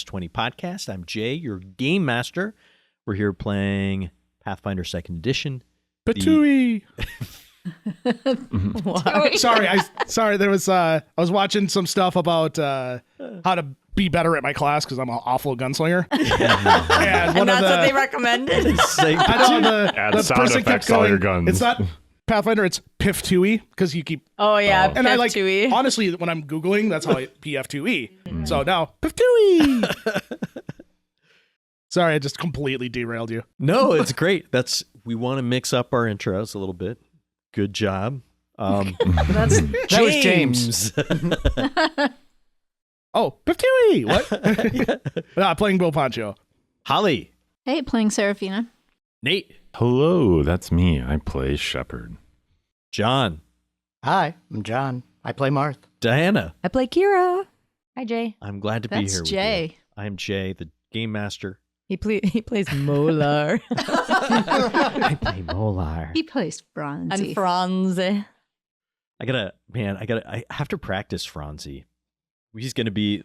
Dice 20 podcast. I'm Jay, your game master. We're here playing Pathfinder 2nd Edition. Patooey! Why? Sorry. There was I was watching some stuff about how to be better at my class because I'm an awful gunslinger. and that's what they recommended. I know Add the sound person effects kept to all going. your guns. It's not Pathfinder. It's Piff2E because you keep. Oh yeah, And I like Piff2E. honestly when I'm googling, that's how I PF2E. So now Piff2E. Sorry, I just completely derailed you. No, it's great. We want to mix up our intros a little bit. Good job. That was James. Oh, Piff2E. What? Playing Bill Pancho. Holly. Hey, playing Seraphina. Nate. Hello, that's me. I play Shepard. John. Hi, I'm John. I play Marth. Diana. I play Kira. Hi Jay. I'm glad to be That's here with Jay. you. I'm Jay, the game master. He plays Molar I play Molar. He plays Bronzy. and Franzi. I have to practice Franzi. He's going to be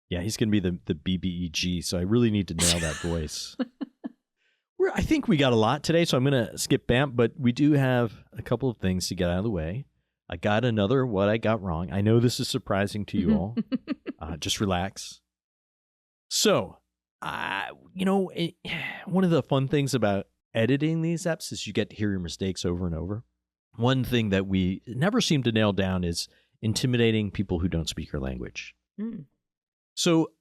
he's going to be the BBEG, so I really need to nail that voice. I think we got a lot today, so I'm going to skip BAMP, but we do have a couple of things to get out of the way. I got another what I got wrong. I know this is surprising to you all. Just relax. So, one of the fun things about editing these eps is you get to hear your mistakes over and over. One thing that we never seem to nail down is intimidating people who don't speak your language. So,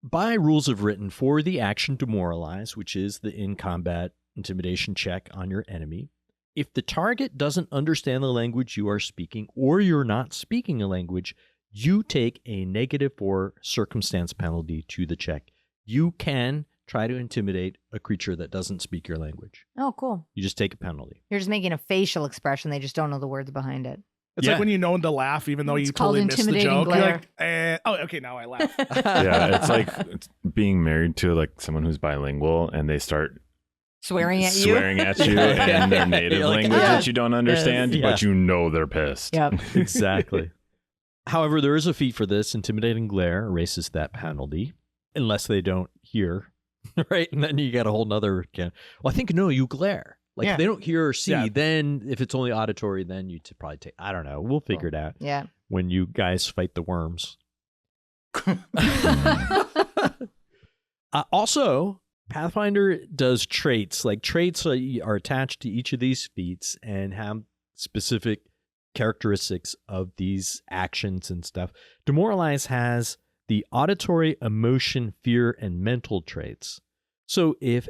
by rules of written, for the action Demoralize, which is the in-combat intimidation check on your enemy, if the target doesn't understand the language you are speaking or you're not speaking a language, you take a -4 circumstance penalty to the check. You can try to intimidate a creature that doesn't speak your language. Oh, cool. You just take a penalty. You're just making a facial expression. They just don't know the words behind it. It's like when you know when to laugh, even though It's you called totally missed the intimidating joke. glare. You're like, oh, okay, now I laugh. Yeah, it's like being married to like someone who's bilingual and they start Swearing at you. swearing at you in their native You're like, language "Ah." that you don't understand, Yeah. but you know they're pissed. Yep. Exactly. However, there is a feat for this. Intimidating glare erases that penalty unless they don't hear, right? And then you got a whole nother can. Well, I think, no, you glare. Like, Yeah. if they don't hear or see, Yeah. then if it's only auditory, then you probably take, I don't know. We'll figure it out Yeah. when you guys fight the worms. Also, Pathfinder does traits. Like, traits are attached to each of these feats and have specific characteristics of these actions and stuff. Demoralize has the auditory, emotion, fear, and mental traits. So if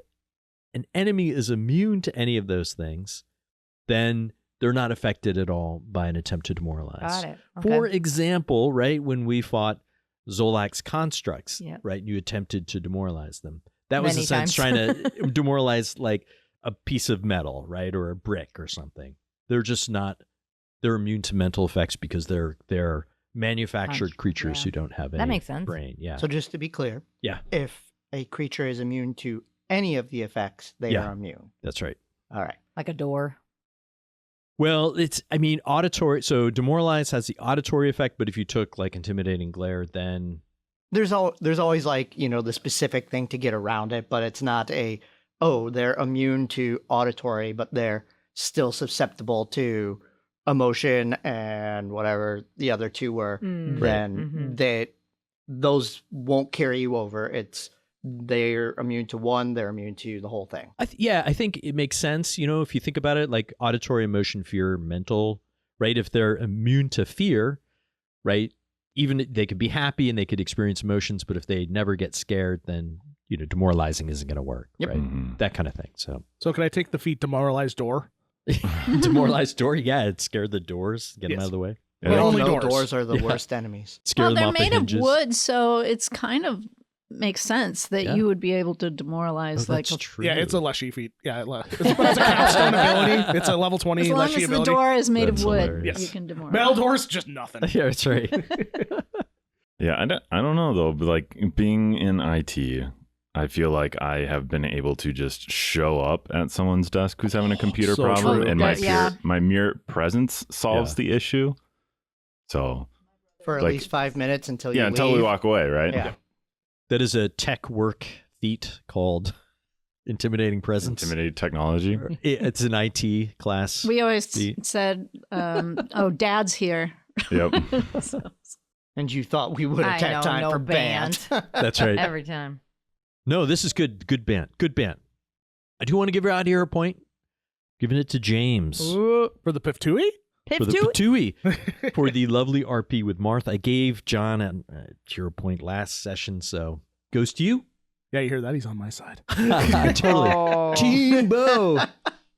an enemy is immune to any of those things, then they're not affected at all by an attempt to demoralize. Got it. Okay. For example, right, when we fought Zolak's constructs, Yep. right, you attempted to demoralize them. That was Many in a sense times. trying to demoralize like a piece of metal, right, or a brick or something. They're just not, they're immune to mental effects because they're manufactured creatures yeah. who don't have any That makes sense. brain. Yeah. So just to be clear, Yeah. if a creature is immune to any of the effects, they Yeah. are immune. That's right. All right. Like a door. Well, auditory. So demoralize has the auditory effect, but if you took like intimidating glare, then There's always like, the specific thing to get around it, but it's not they're immune to auditory, but they're still susceptible to emotion and whatever the other two were. Then those won't carry you over. They're immune to one, they're immune to the whole thing. I think it makes sense. If you think about it, like auditory, emotion, fear, mental, right? If they're immune to fear, right? Even they could be happy and they could experience emotions, but if they never get scared, then demoralizing isn't going to work, Yep. right? Mhm. That kind of thing. So So can I take the feat Demoralized Door? demoralized door, yeah, it scared the doors, get them Yes. out of the way, Yeah, But they- only No, doors. are the Yeah. worst enemies. scare Well, them they're off made the of hinges. wood, so it's kind of makes sense that Yeah. you would be able to Oh, demoralize like that's true. Yeah, it's a Leshy feat. Yeah, but it's a capstone ability. It's a level 20 as long Leshy as the ability. door is made That's of wood, hilarious. you Yes. can demoralize. Metal doors, just nothing. Yeah, that's right. Yeah, I don't know though, but like being in IT, I feel like I have been able to just show up at someone's desk who's having a computer So problem, true. and Yeah. my mere presence solves Yeah. the issue. So For at Like- least 5 minutes until you yeah, leave. until we walk away, right? Yeah. That is a tech work feat called Intimidating Presence. Intimidating technology. It's an IT class. We always said, "Oh, Dad's here." Yep. And you thought we would have tacked time for band. That's right. Every time. No, this is good. Good band. Good band. I do want to give her out here a point. Giving it to James. Ooh, for the Piftui? For the Patui. For the lovely RP with Marth. I gave John a hero point last session, so goes to you. Yeah, you hear that? He's on my side. Totally. Oh. Team Bo.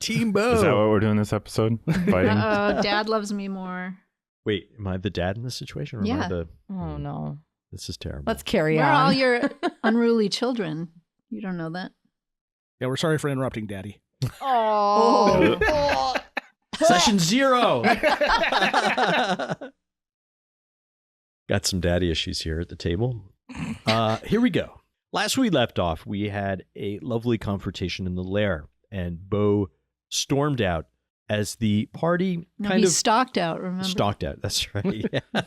Team Bo. Is that what we're doing this episode? Fighting? Dad loves me more. Wait, am I the dad in this situation? Or am I Yeah. the... Oh, no. This is terrible. Let's carry We're on. all your unruly children. You don't know that. Yeah, we're sorry for interrupting, Daddy. Oh. Session 0. Got some daddy issues here at the table. Here we go. Last we left off, we had a lovely confrontation in the lair, and Bo stormed out as the party kind he of stalked out, remember? stalked out. That's right. Yeah.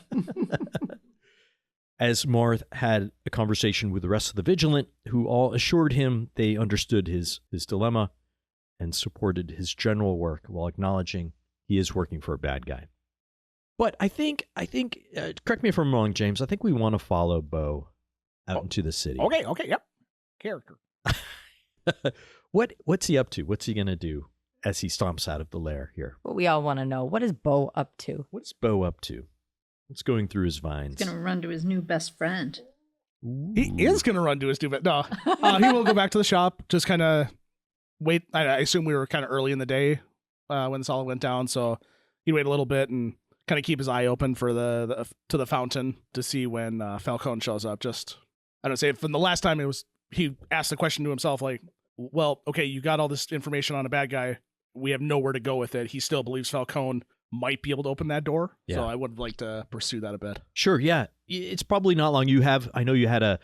As Marth had a conversation with the rest of the Vigilant, who all assured him they understood his dilemma and supported his general work while acknowledging he is working for a bad guy. But I think, correct me if I'm wrong, James, I think we want to follow Bo out into the city. Okay, yep. Character. What's he up to? What's he going to do as he stomps out of the lair here? What we all want to know. What is Bo up to? What's Bo up to? What's going through his vines? He's going to run to his new best friend. He is going to run to his stupid. No, he will go back to the shop. Just kind of wait. I assume we were kind of early in the day when this all went down, so he'd wait a little bit and kind of keep his eye open for the fountain to see when Falcone shows up. Just I don't say from the last time he asked the question to himself like, well, okay, you got all this information on a bad guy. We have nowhere to go with it. He still believes Falcone might be able to open that door. Yeah. So I would like to pursue that a bit. Sure, yeah. It's probably not long. I know you had a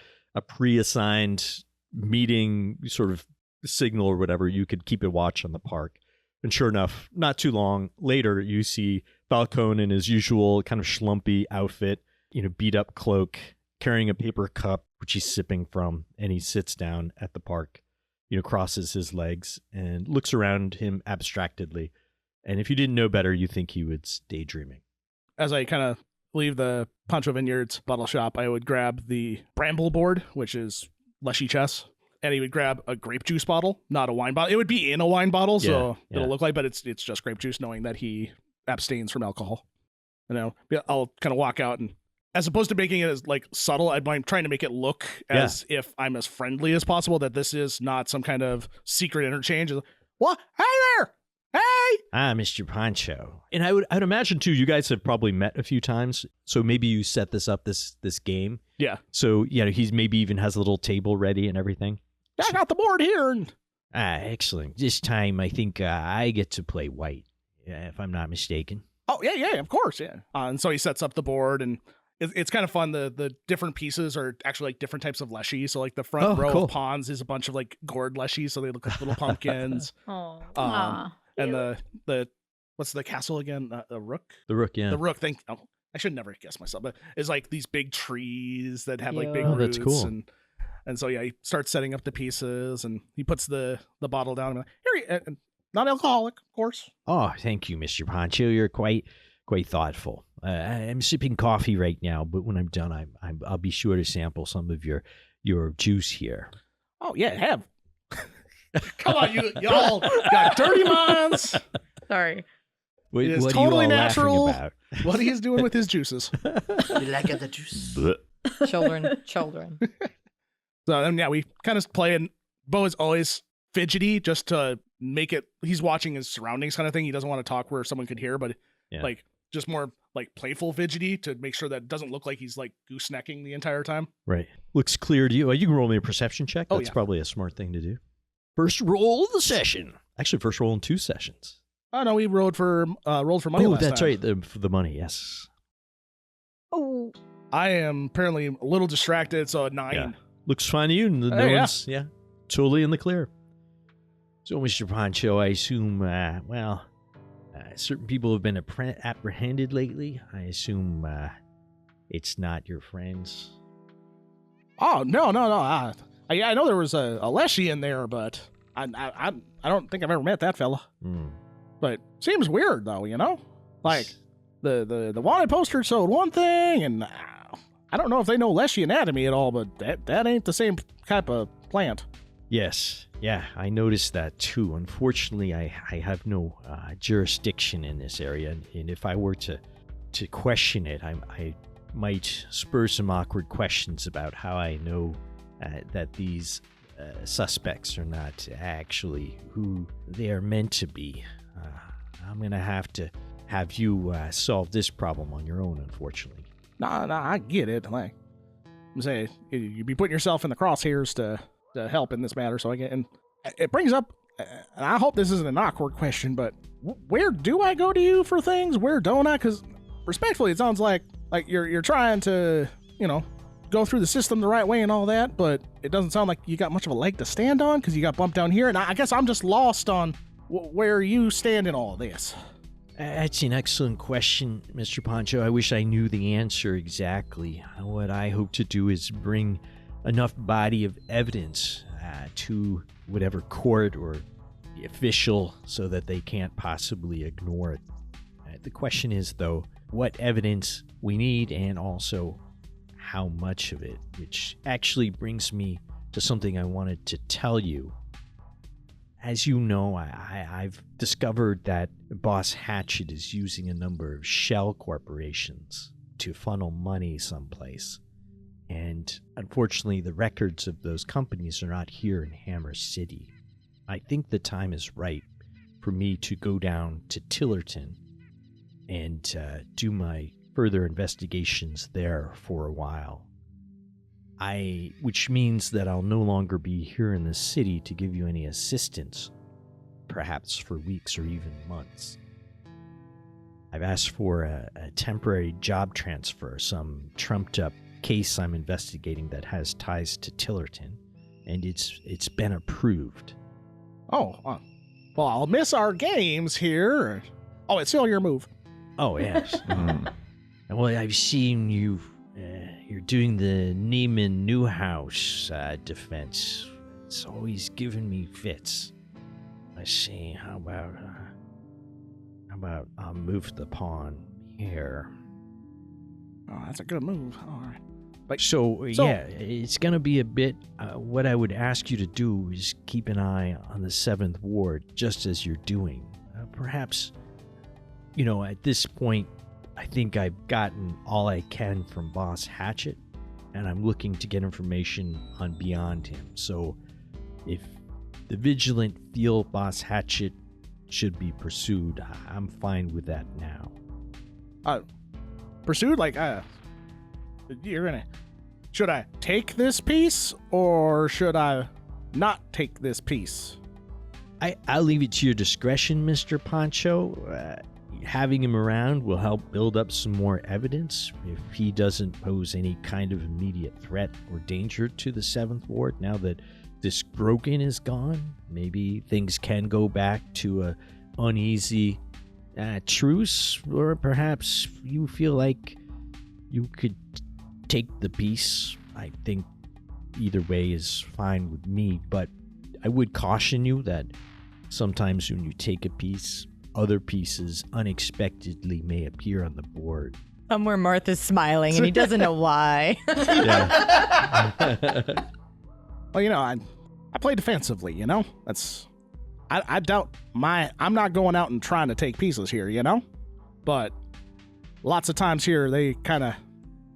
pre-assigned meeting sort of signal or whatever. You could keep a watch on the park. And sure enough, not too long later, you see Falcone in his usual kind of schlumpy outfit, beat up cloak, carrying a paper cup, which he's sipping from, and he sits down at the park, crosses his legs and looks around him abstractedly. And if you didn't know better, you think he was daydreaming. As I kind of leave the Pancho Vineyards bottle shop, I would grab the bramble board, which is Leshy chess, and he would grab a grape juice bottle, not a wine bottle. It would be in a wine bottle, so it'll look like, but it's just grape juice, knowing that he abstains from alcohol. I'll kind of walk out, and as opposed to making it as like subtle, I'm trying to make it look as if I'm as friendly as possible, that this is not some kind of secret interchange. What? Hey there! Hey! Mr. Pancho. And I'd imagine, too, you guys have probably met a few times, so maybe you set this up, this game. Yeah. So, he's maybe even has a little table ready and everything. I got the board here. And excellent. This time, I think I get to play white, if I'm not mistaken. Oh, yeah, of course, yeah. And so he sets up the board, and it's kind of fun. The different pieces are actually like different types of leshy. So like the front row of pawns is a bunch of like gourd leshy, so they look like little pumpkins. And the what's the castle again? The rook. The rook, yeah. The rook thing. Oh, I should never guess myself, but it's like these big trees that have like big Oh, roots. that's cool. And so he starts setting up the pieces, and he puts the bottle down. And here, not alcoholic, of course. Oh, thank you, Mr. Pancho. You're quite thoughtful. I'm sipping coffee right now, but when I'm done, I'll be sure to sample some of your juice here. Oh yeah, have. Come on, y'all got dirty minds. Sorry. What is are totally you all natural. laughing about? What he is doing with his juices. You like the juice? Children. So we kind of play, and Bo is always fidgety just to make it. He's watching his surroundings, kind of thing. He doesn't want to talk where someone could hear, but like just more like playful fidgety to make sure that it doesn't look like he's like goosenecking the entire time. Right. Looks clear to you. You can roll me a perception check. Oh, That's probably a smart thing to do. First roll of the session. Actually, first roll in 2 sessions. Oh no, we rolled for money. Oh, last that's time. right. For the money, yes. Oh. I am apparently a little distracted, so a 9. Yeah. Looks fine to you. No one's totally in the clear. So, Mr. Pancho, I assume, certain people have been apprehended lately. I assume it's not your friends. Oh, no. I know there was a Leshy in there, but I don't think I've ever met that fella. But seems weird, though, you know? Like, the wanted poster showed one thing, and I don't know if they know Leshy anatomy at all, but that ain't the same type of plant. Yes. Yeah, I noticed that too. Unfortunately, I have no jurisdiction in this area, and if I were to question it, I might spur some awkward questions about how I know that these suspects are not actually who they are meant to be. I'm going to have you solve this problem on your own, unfortunately. Nah, I get it. Like, I'm saying, you'd be putting yourself in the crosshairs to help in this matter, so I get, and it brings up, and I hope this isn't an awkward question, but where do I go to you for things? Where don't I? Because respectfully, it sounds like you're trying to, go through the system the right way and all that, but it doesn't sound like you got much of a leg to stand on because you got bumped down here, and I guess I'm just lost on where you stand in all this. That's an excellent question, Mr. Pancho. I wish I knew the answer exactly. What I hope to do is bring enough body of evidence to whatever court or the official so that they can't possibly ignore it. The question is, though, what evidence we need and also how much of it, which actually brings me to something I wanted to tell you. As you know, I've discovered that Boss Hatchet is using a number of shell corporations to funnel money someplace. And unfortunately, the records of those companies are not here in Hammer City. I think the time is right for me to go down to Tillerton and do my further investigations there for a while. Which means that I'll no longer be here in the city to give you any assistance, perhaps for weeks or even months. I've asked for a temporary job transfer, some trumped-up case I'm investigating that has ties to Tillerton, and it's been approved. Oh, well, I'll miss our games here. Oh, it's still your move. Oh, yes. Well, I've seen you're doing the Neiman Newhouse defense. It's always giving me fits. Let's see, how about I'll move the pawn here. Oh, that's a good move. All right. So yeah, it's going to be a bit, what I would ask you to do is keep an eye on the 7th Ward, just as you're doing. Perhaps, at this point, I think I've gotten all I can from Boss Hatchet, and I'm looking to get information on beyond him. So if the Vigilant feel Boss Hatchet should be pursued, I'm fine with that now. Pursued? Should I take this piece, or should I not take this piece? I'll leave it to your discretion, Mr. Pancho. Having him around will help build up some more evidence. If he doesn't pose any kind of immediate threat or danger to the 7th Ward, now that this Grogan is gone, maybe things can go back to a uneasy truce, or perhaps you feel like you could take the piece. I think either way is fine with me, but I would caution you that sometimes when you take a piece, other pieces unexpectedly may appear on the board. Somewhere Marth is smiling and he doesn't know why. Well, I play defensively, That's I doubt I'm not going out and trying to take pieces here, But lots of times here they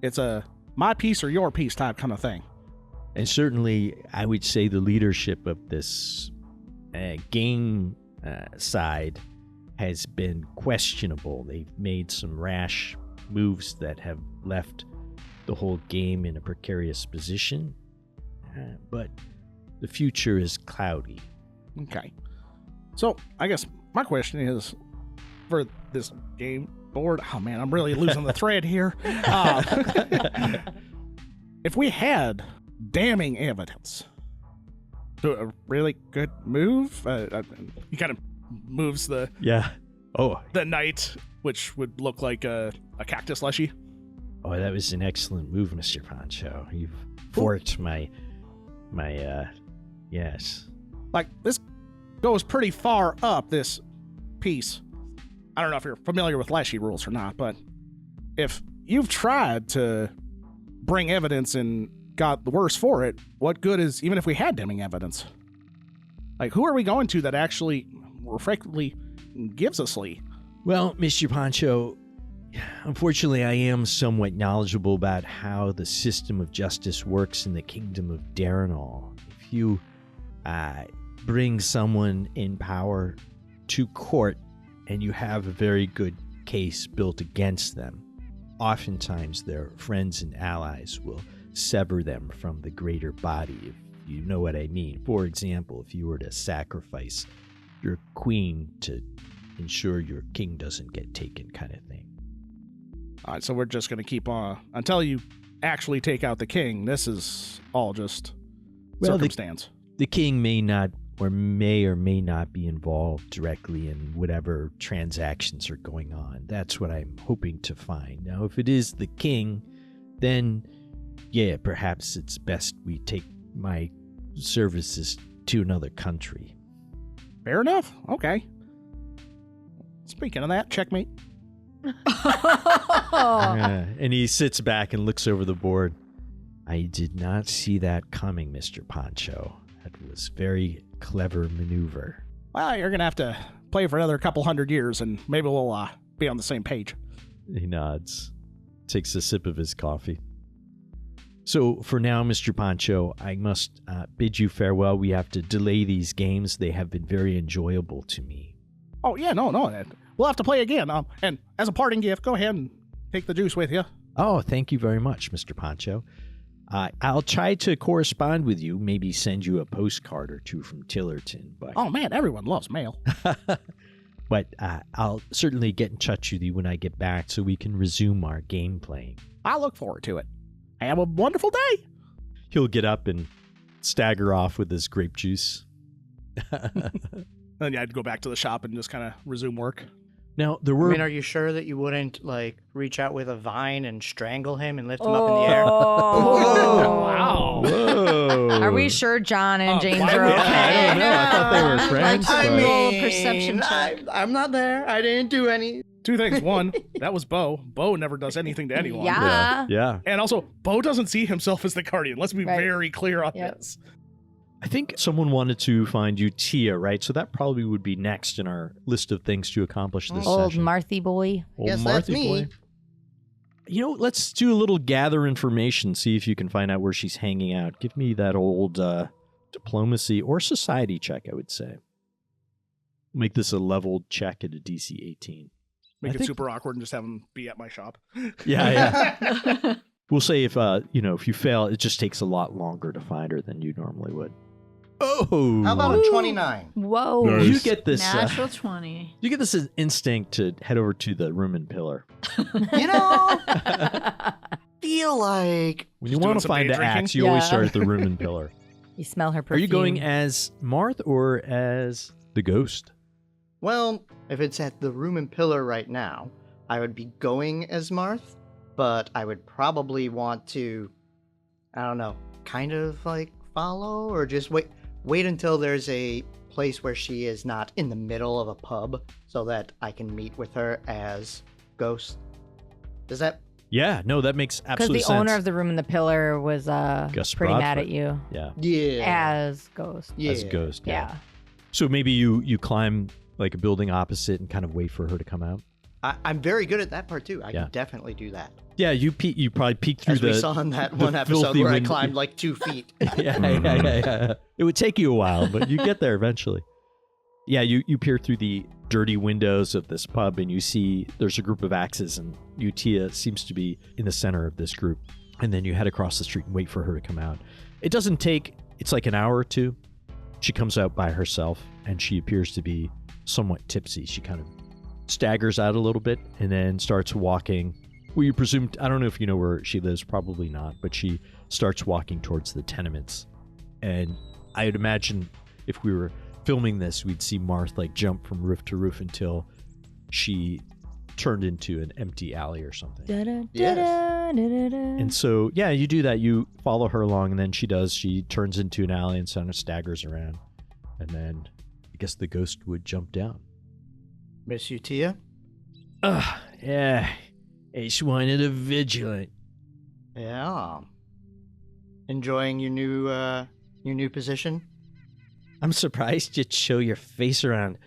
it's a my piece or your piece type kind of thing. And certainly I would say the leadership of this game side has been questionable. They've made some rash moves that have left the whole game in a precarious position, but the future is cloudy. Okay. So I guess my question is, for this game board, oh man, I'm really losing the thread here. If we had damning evidence to a really good move, he kind of moves the knight, which would look like a cactus leshy. Oh, that was an excellent move, Mr. Pancho. You've fort, my yes. Like, this goes pretty far up this piece. I don't know if you're familiar with Leshy rules or not, but if you've tried to bring evidence and got the worse for it, what good is, even if we had damning evidence? Like, who are we going to that actually reflectively gives us Lee? Well, Mr. Pancho, unfortunately, I am somewhat knowledgeable about how the system of justice works in the kingdom of Darrenall. If you bring someone in power to court and you have a very good case built against them, oftentimes their friends and allies will sever them from the greater body, if you know what I mean. For example, if you were to sacrifice your queen to ensure your king doesn't get taken, kind of thing. All right, so we're just going to keep on until you actually take out the king. This is all just circumstance. The king may or may not be involved directly in whatever transactions are going on. That's what I'm hoping to find. Now, if it is the king, then yeah, perhaps it's best we take my services to another country. Fair enough. Okay. Speaking of that, checkmate. And he sits back and looks over the board. I did not see that coming, Mr. Pancho. That was very clever maneuver. Well, you're going to have to play for another couple hundred years, and maybe we'll be on the same page. He nods, takes a sip of his coffee. So for now, Mr. Pancho, I must bid you farewell. We have to delay these games. They have been very enjoyable to me. Oh, yeah, no. We'll have to play again. And as a parting gift, go ahead and take the juice with you. Oh, thank you very much, Mr. Pancho. I'll try to correspond with you, maybe send you a postcard or two from Tillerton. But oh, man, everyone loves mail. But I'll certainly get in touch with you when I get back so we can resume our game playing. I look forward to it. Have a wonderful day. He'll get up and stagger off with his grape juice. Then I'd go back to the shop and just kind of resume work. Now, there were... I mean, are you sure that you wouldn't, like, reach out with a vine and strangle him and lift him up in the air? Oh, wow. Whoa. Are we sure John and James why are would- okay? I don't know. I thought they were friends. Like, but- roll a perception check. I'm not there. I didn't do any. Two things. One, that was Bo. Bo never does anything to anyone. Yeah. Yeah. And also, Bo doesn't see himself as the Guardian. Let's be Right. very clear on Yep. this. I think someone wanted to find you Tia, right? So that probably would be next in our list of things to accomplish this Old session. Marthy boy. Old Yes, that's Marthy me. boy. You know, let's do a little gather information, see if you can find out where she's hanging out. Give me that old diplomacy or society check, I would say. Make this a leveled check at a DC 18. Make I it think- super awkward and just have him be at my shop. Yeah. We'll say if if you fail, it just takes a lot longer to find her than you normally would. Oh, How about a 29? Whoa. Nice. you get this? Natural 20. You get this instinct to head over to the room and pillar. You know, feel like When you Just want doing to some find day the drinking? axe, you always Yeah. start at the room and pillar. You smell her Are perfume. you going as Marth or as the ghost? well, if it's at the room and pillar right now, I would be going as Marth, but I would probably want to, I don't know, kind of like follow or just wait until there's a place where she is not in the middle of a pub so that I can meet with her as Ghost. Does that? Yeah, no, that makes Because absolute the sense. owner of the room and the pillar was Gus pretty mad Broadfoot. at you Yeah, Yeah. as Ghost. Yeah. as a ghost. Yeah. So maybe you climb like a building opposite and kind of wait for her to come out. I'm very good at that part too. I Yeah. can definitely do that. Yeah, you probably peek through As we the. saw in that the one episode filthy where I window. climbed like 2 feet. yeah. It would take you a while, but you get there eventually. Yeah, you peer through the dirty windows of this pub and you see there's a group of axes and Utia seems to be in the center of this group. And then you head across the street and wait for her to come out. It doesn't take, it's like an hour or two. She comes out by herself and she appears to be somewhat tipsy. She kind of staggers out a little bit and then starts walking. Well, you presume, I don't know if you know where she lives, probably not, but she starts walking towards the tenements. And I would imagine if we were filming this, we'd see Marth like jump from roof to roof until she turned into an empty alley or something. Yes. And so, yeah, you do that. You follow her along, and then she turns into an alley and kind of staggers around. And then I guess the ghost would jump down. Miss Utia? Yeah. Ace wanted a Vigilant. Yeah. Enjoying your new position? I'm surprised you'd show your face around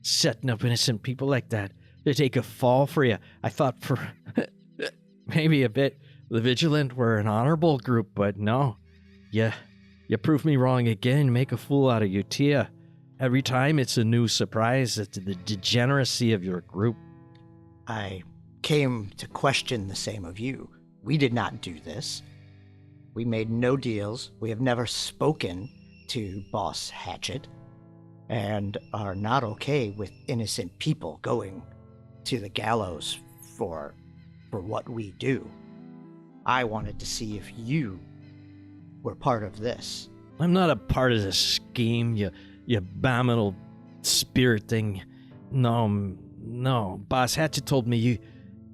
setting up innocent people like that. To take a fall for you. I thought for maybe a bit the Vigilant were an honorable group, but no. You proved me wrong again. Make a fool out of you, Tia. Every time it's a new surprise at the degeneracy of your group. I came to question the same of you. We did not do this. We made no deals. We have never spoken to Boss Hatchet and are not okay with innocent people going to the gallows for what we do. I wanted to see if you were part of this. I'm not a part of this scheme, you abominable spirit thing. No. Boss Hatchet told me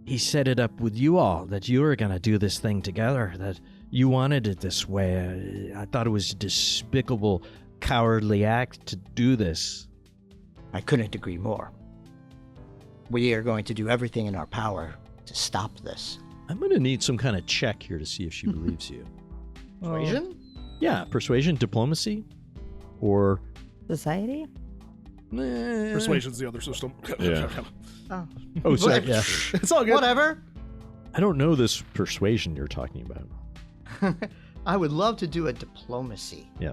he set it up with you all, that you were going to do this thing together, that you wanted it this way. I thought it was a despicable, cowardly act to do this. I couldn't agree more. We are going to do everything in our power to stop this. I'm going to need some kind of check here to see if she believes you. Persuasion? Yeah, persuasion, diplomacy, or... Society? Persuasion's the other system. Yeah. Oh, sorry, yeah. It's all good. Whatever. I don't know this persuasion you're talking about. I would love to do a diplomacy. Yeah.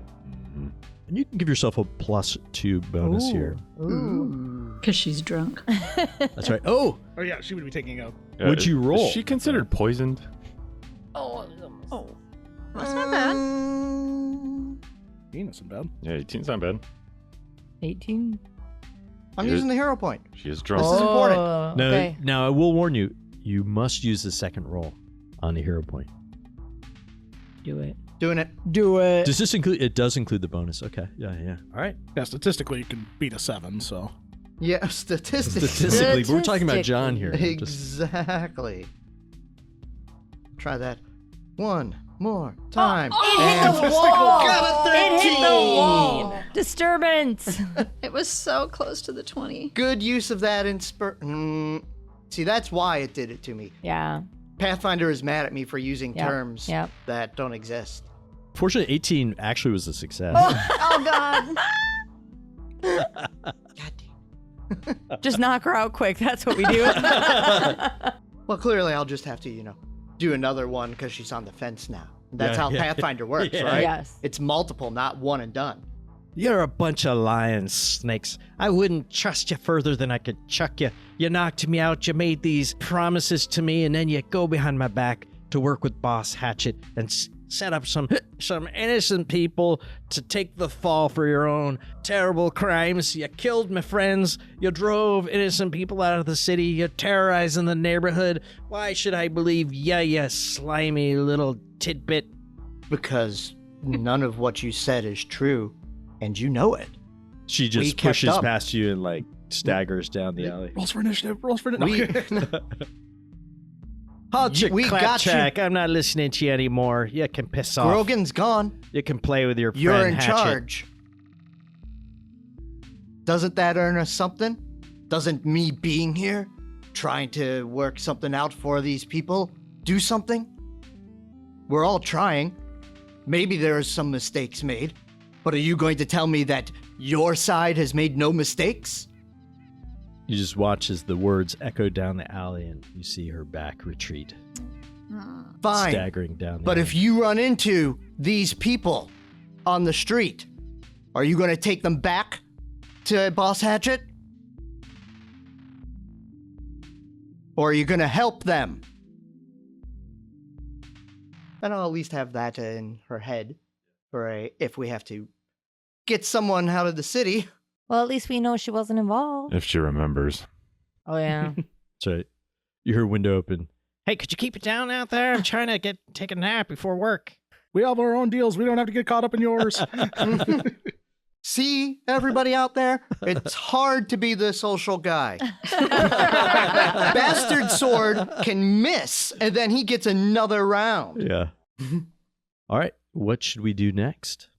And you can give yourself a +2 bonus here. Ooh. Because she's drunk. That's right. Oh, Oh yeah, she would be taking a. Would you roll? Is she considered poisoned? Oh. That's not bad. Innocent bad. Yeah, 18's not bad. 18. I'm You're- using the hero point. She is drunk. This is important. no. Okay. Now I will warn you. You must use the second roll on the hero point. Do it. Doing it. Do it. Does this include? It does include the bonus. Okay. Yeah. All right. Yeah, statistically, you can beat a 7. So Yeah, statistically. Statistically, but we're talking about John here. Just- Exactly. Try that one more time. It hit And the wall. got a It hit the 13. wall. Disturbance. It was so close to the 20. Good use of that See, that's why it did it to me. Yeah. Pathfinder is mad at me for using Yep, terms yep. that don't exist. Fortunately, 18 actually was a success. Oh, God. God damn. Just knock her out quick. That's what we do. Well, clearly I'll just have to, do another one because she's on the fence now. That's Yeah, how yeah. Pathfinder works, Yeah. right? Yes. It's multiple, not one and done. You're a bunch of lying snakes. I wouldn't trust you further than I could chuck you. You knocked me out, you made these promises to me, and then you go behind my back to work with Boss Hatchet and set up some innocent people to take the fall for your own terrible crimes. You killed my friends. You drove innocent people out of the city. You're terrorizing the neighborhood. Why should I believe you slimy little tidbit? Because none of what you said is true, and you know it. She We just kept pushes up. past you and staggers down the alley. rolls for initiative. We, Halt your we got you. claptrap. I'm not listening to you anymore. You can piss off. Grogan's gone. You can play with your friend You're in Hatchet. charge. Doesn't that earn us something? Doesn't me being here, trying to work something out for these people, do something? We're all trying. Maybe there are some mistakes made, but are you going to tell me that your side has made no mistakes? You just watch as the words echo down the alley and you see her back retreat, Fine. staggering down the But alley. if you run into these people on the street, are you going to take them back to Boss Hatchet? Or are you going to help them? And I'll at least have that in her head for if we have to get someone out of the city. Well, at least we know she wasn't involved. If she remembers. Oh, yeah. So you hear a window open. Hey, could you keep it down out there? I'm trying to take a nap before work. we have our own deals. We don't have to get caught up in yours. See, everybody out there? It's hard to be the social guy. Bastard sword can miss, and then he gets another round. Yeah. All right. What should we do next?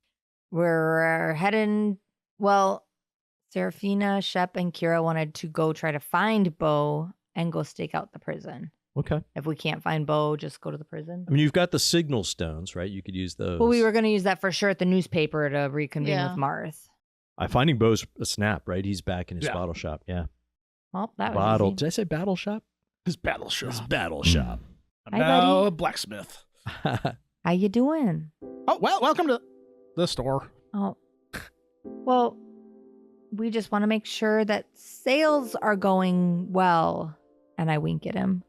We're heading. Well, Serafina, Shep, and Kira wanted to go try to find Bo and go stake out the prison. Okay. If we can't find Bo, just go to the prison. I mean, you've got the signal stones, right? You could use those. Well, we were going to use that for sure at the newspaper to reconvene Yeah. with Marth. Finding Bo's a snap, right? He's back in his Yeah. bottle shop. Yeah. Well, that was Bottle. easy. Did I say battle shop? His battle shop. His battle shop. I'm Hi, now buddy. a blacksmith. How you doing? Oh, well, welcome to the store. Oh, well, we just want to make sure that sales are going well. And I wink at him.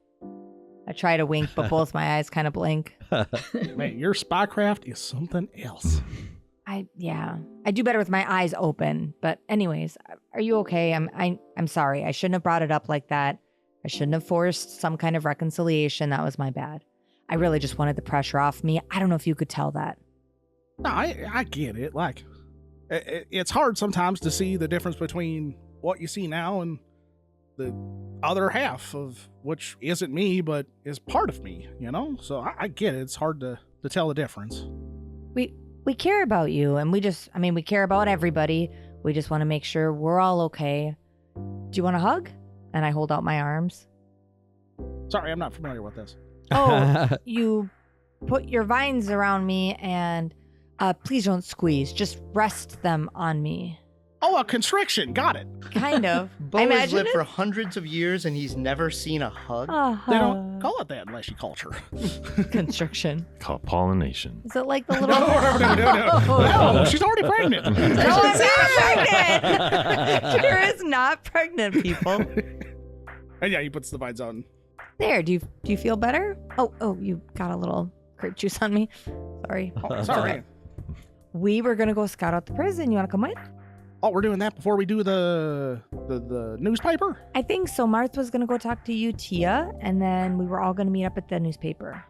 I try to wink, but both my eyes kind of blink. Man, your spycraft is something else. I do better with my eyes open. But anyways, are you okay? I'm sorry. I shouldn't have brought it up like that. I shouldn't have forced some kind of reconciliation. That was my bad. I really just wanted the pressure off me. I don't know if you could tell that. No, I get it. Like, it's hard sometimes to see the difference between what you see now and the other half of which isn't me, but is part of me, you know? So I get it. It's hard to tell the difference. We care about you, and we care about everybody. We just want to make sure we're all okay. Do you want a hug? And I hold out my arms. Sorry, I'm not familiar with this. Oh, you put your vines around me, and please don't squeeze. Just rest them on me. Oh, a constriction. Got it. Kind of. Bo I has imagine lived it. for hundreds of years, and he's never seen a hug. They don't call it that unless you culture. Constriction. Called pollination. Is it like the little? No, she's already pregnant. No, I'm not pregnant. Kira is not pregnant, people. And yeah, he puts the vines on. There. Do you feel better? Oh, you got a little grape juice on me. Sorry. Oh, sorry. We were gonna go scout out the prison. You want to come with? Oh, we're doing that before we do the newspaper? I think so. Marth was gonna go talk to you, Tia, and then we were all gonna meet up at the newspaper.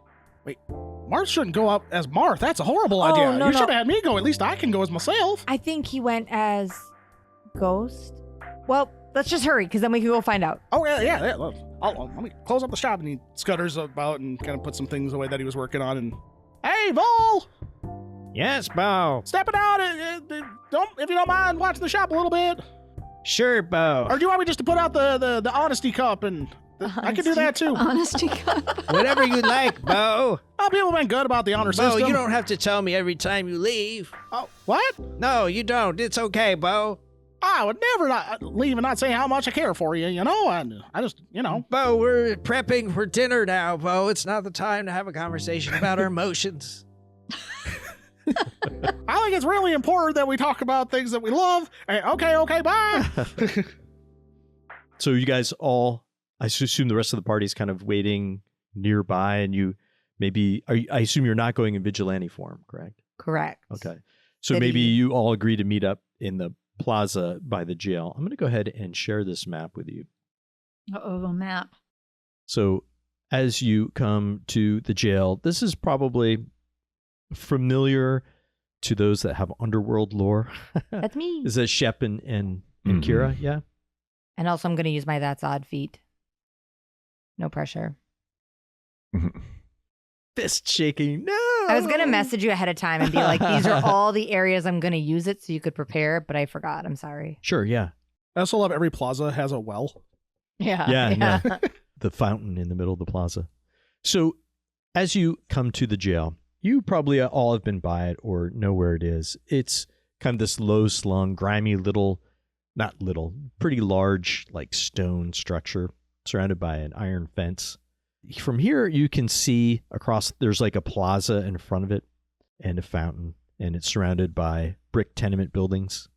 Wait, Marth shouldn't go out as Marth. That's a horrible idea. no, You no. should have had me go. At least I can go as myself. I think he went as Ghost. Well, let's just hurry, because then we can go find out. Oh, yeah. Look, let me close up the shop. And he scutters about and kind of puts some things away that he was working on. And hey, Vol! Yes, Bo. Stepping out. If you don't mind watching the shop a little bit. Sure, Bo. Or do you want me just to put out the honesty cup? And I can do that too. Honesty cup. Whatever you like, Bo. Oh, people have been good about the honor Bo, system. you don't have to tell me every time you leave. Oh, what? No, you don't. It's okay, Bo. I would never not leave and not say how much I care for you, you know? I just, you know. Bo, we're prepping for dinner now, Bo. It's not the time to have a conversation about our emotions. I think it's really important that we talk about things that we love. Okay, bye. So you guys all, I assume the rest of the party is kind of waiting nearby, and you maybe, I assume you're not going in vigilante form, correct? Correct. Okay. So Did maybe he- you all agree to meet up in the plaza by the jail. I'm going to go ahead and share this map with you. Uh-oh, a map. So as you come to the jail, this is probably familiar to those that have underworld lore. That's me. Is that Shep and Mhm. Kira? Yeah. And also, I'm going to use my That's Odd feat. No pressure. Fist shaking. No. I was going to message you ahead of time and be like, these are all the areas I'm going to use it so you could prepare, but I forgot. I'm sorry. Sure. Yeah. I also love every plaza has a well. Yeah. Yeah. The fountain in the middle of the plaza. So as you come to the jail, you probably all have been by it or know where it is. It's kind of this low slung, grimy pretty large, like stone structure surrounded by an iron fence. From here, you can see across, there's like a plaza in front of it and a fountain, and it's surrounded by brick tenement buildings.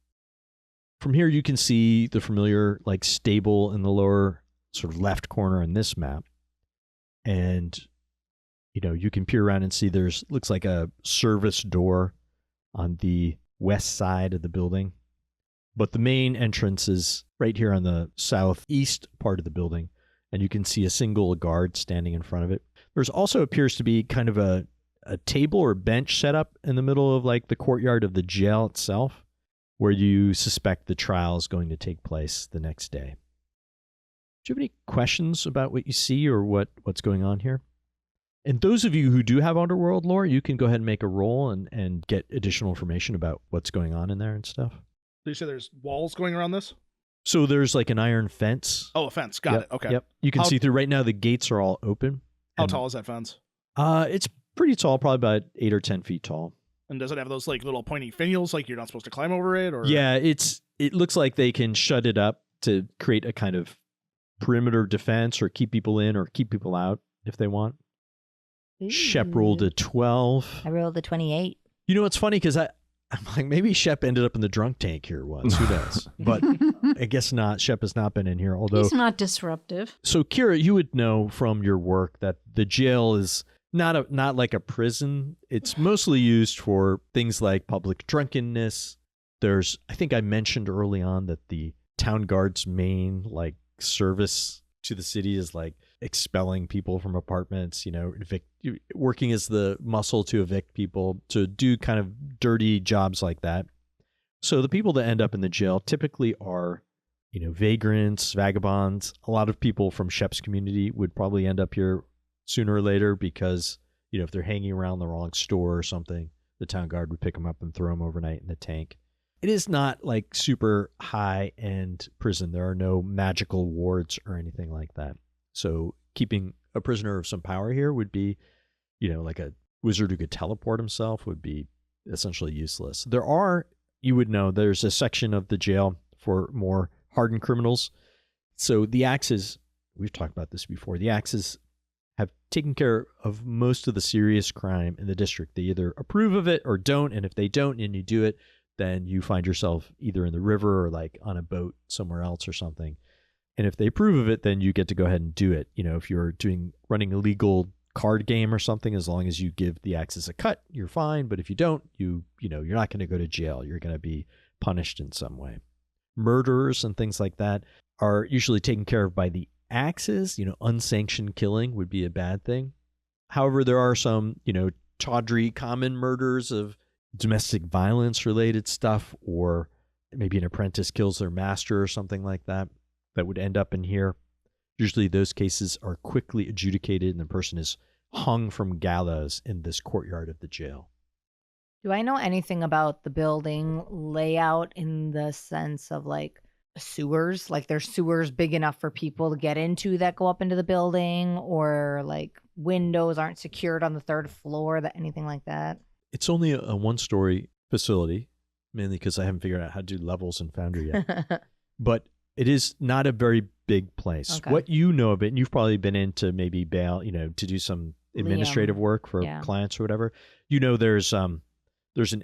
From here, you can see the familiar like stable in the lower sort of left corner on this map. And, you know, you can peer around and see looks like a service door on the west side of the building. But the main entrance is right here on the southeast part of the building, and you can see a single guard standing in front of it. There's also appears to be kind of a table or bench set up in the middle of like the courtyard of the jail itself, where you suspect the trial is going to take place the next day. Do you have any questions about what you see or what's going on here? And those of you who do have Underworld lore, you can go ahead and make a roll and get additional information about what's going on in there and stuff. So you say there's walls going around this? So there's like an iron fence. Oh, a fence. Got it. Okay. Yep. You can see through. Right now, the gates are all open. How tall is that fence? It's pretty tall, probably about 8 or 10 feet tall. And does it have those like little pointy finials, like you're not supposed to climb over it? Or yeah, it looks like they can shut it up to create a kind of perimeter defense, or keep people in or keep people out if they want. Shep rolled a 12. I rolled a 28. You know, it's funny because I'm like, maybe Shep ended up in the drunk tank here once. Who knows? But I guess not. Shep has not been in here, although he's not disruptive. So, Kira, you would know from your work that the jail is not like a prison. It's mostly used for things like public drunkenness. I think I mentioned early on that the town guard's main service to the city is like expelling people from apartments, working as the muscle to evict people, to do kind of dirty jobs like that. So the people that end up in the jail typically are, vagrants, vagabonds. A lot of people from Shep's community would probably end up here sooner or later because, if they're hanging around the wrong store or something, the town guard would pick them up and throw them overnight in the tank. It is not like super high-end prison. There are no magical wards or anything like that. So keeping a prisoner of some power here would be, like a wizard who could teleport himself would be essentially useless. There's a section of the jail for more hardened criminals. So the Axes, we've talked about this before, the Axes have taken care of most of the serious crime in the district. They either approve of it or don't, and if they don't and you do it, then you find yourself either in the river or like on a boat somewhere else or something. And if they approve of it, then you get to go ahead and do it. If you're running a legal card game or something, as long as you give the Axes a cut, you're fine. But if you don't, you're not going to go to jail. You're going to be punished in some way. Murderers and things like that are usually taken care of by the Axes. Unsanctioned killing would be a bad thing. However, there are some, tawdry common murders of domestic violence related stuff, or maybe an apprentice kills their master or something like that would end up in here. Usually those cases are quickly adjudicated and the person is hung from gallows in this courtyard of the jail. Do I know anything about the building layout in the sense of like sewers? Like there's sewers big enough for people to get into that go up into the building, or like windows aren't secured on the 3rd floor, anything like that? It's only a 1-story facility, mainly because I haven't figured out how to do levels in Foundry yet. But it is not a very big place. Okay. What you know of it, and you've probably been in to maybe bail, to do some administrative work for clients or whatever. There's an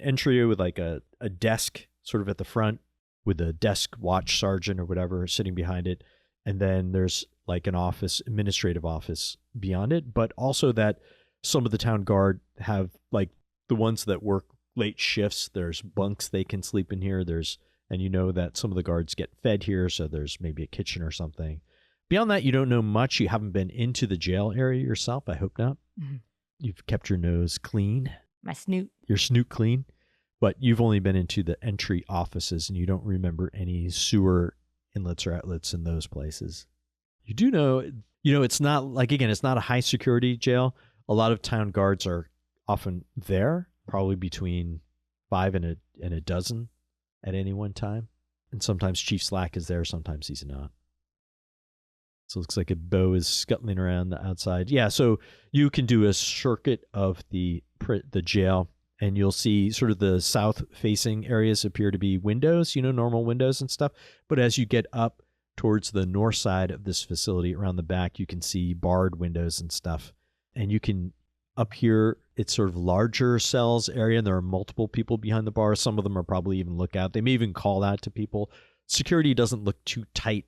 entry with like a desk sort of at the front with a desk watch sergeant or whatever sitting behind it. And then there's like an administrative office beyond it, but also that some of the town guard have like the ones that work late shifts. There's bunks they can sleep in here. And that some of the guards get fed here, so there's maybe a kitchen or something. Beyond that, you don't know much. You haven't been into the jail area yourself. I hope not. Mm-hmm. You've kept your nose clean. My snoot. Your snoot clean. But you've only been into the entry offices, and you don't remember any sewer inlets or outlets in those places. You do know, it's not like, again, it's not a high security jail. A lot of town guards are often there, probably between 5 and a dozen at any one time. And sometimes Chief Slack is there, sometimes he's not. So it looks like a bow is scuttling around the outside. Yeah, so you can do a circuit of the jail, and you'll see sort of the south-facing areas appear to be windows, normal windows and stuff. But as you get up towards the north side of this facility, around the back, you can see barred windows and stuff. And you can, up here, it's sort of larger cells area, and there are multiple people behind the bar. Some of them are probably even lookout. They may even call out to people. Security doesn't look too tight.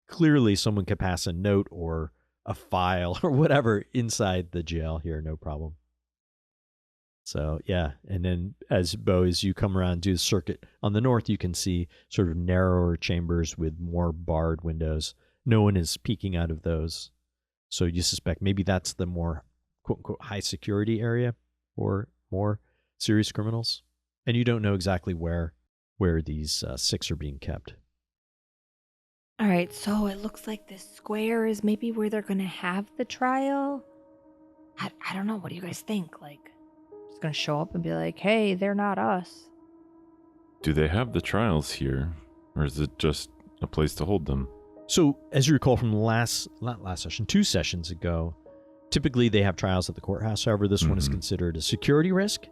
Clearly, someone could pass a note or a file or whatever inside the jail here, no problem. So, yeah. And then as you come around, do the circuit on the north, you can see sort of narrower chambers with more barred windows. No one is peeking out of those. So you suspect maybe that's the more quote-unquote high security area for more serious criminals. And you don't know exactly where where these 6 are being kept. All right, so it looks like this square is maybe where they're going to have the trial. I don't know. What do you guys think? Like, just going to show up and be like, hey, they're not us. Do they have the trials here, or is it just a place to hold them? So, as you recall from two sessions ago, typically they have trials at the courthouse. However, this one is considered a security risk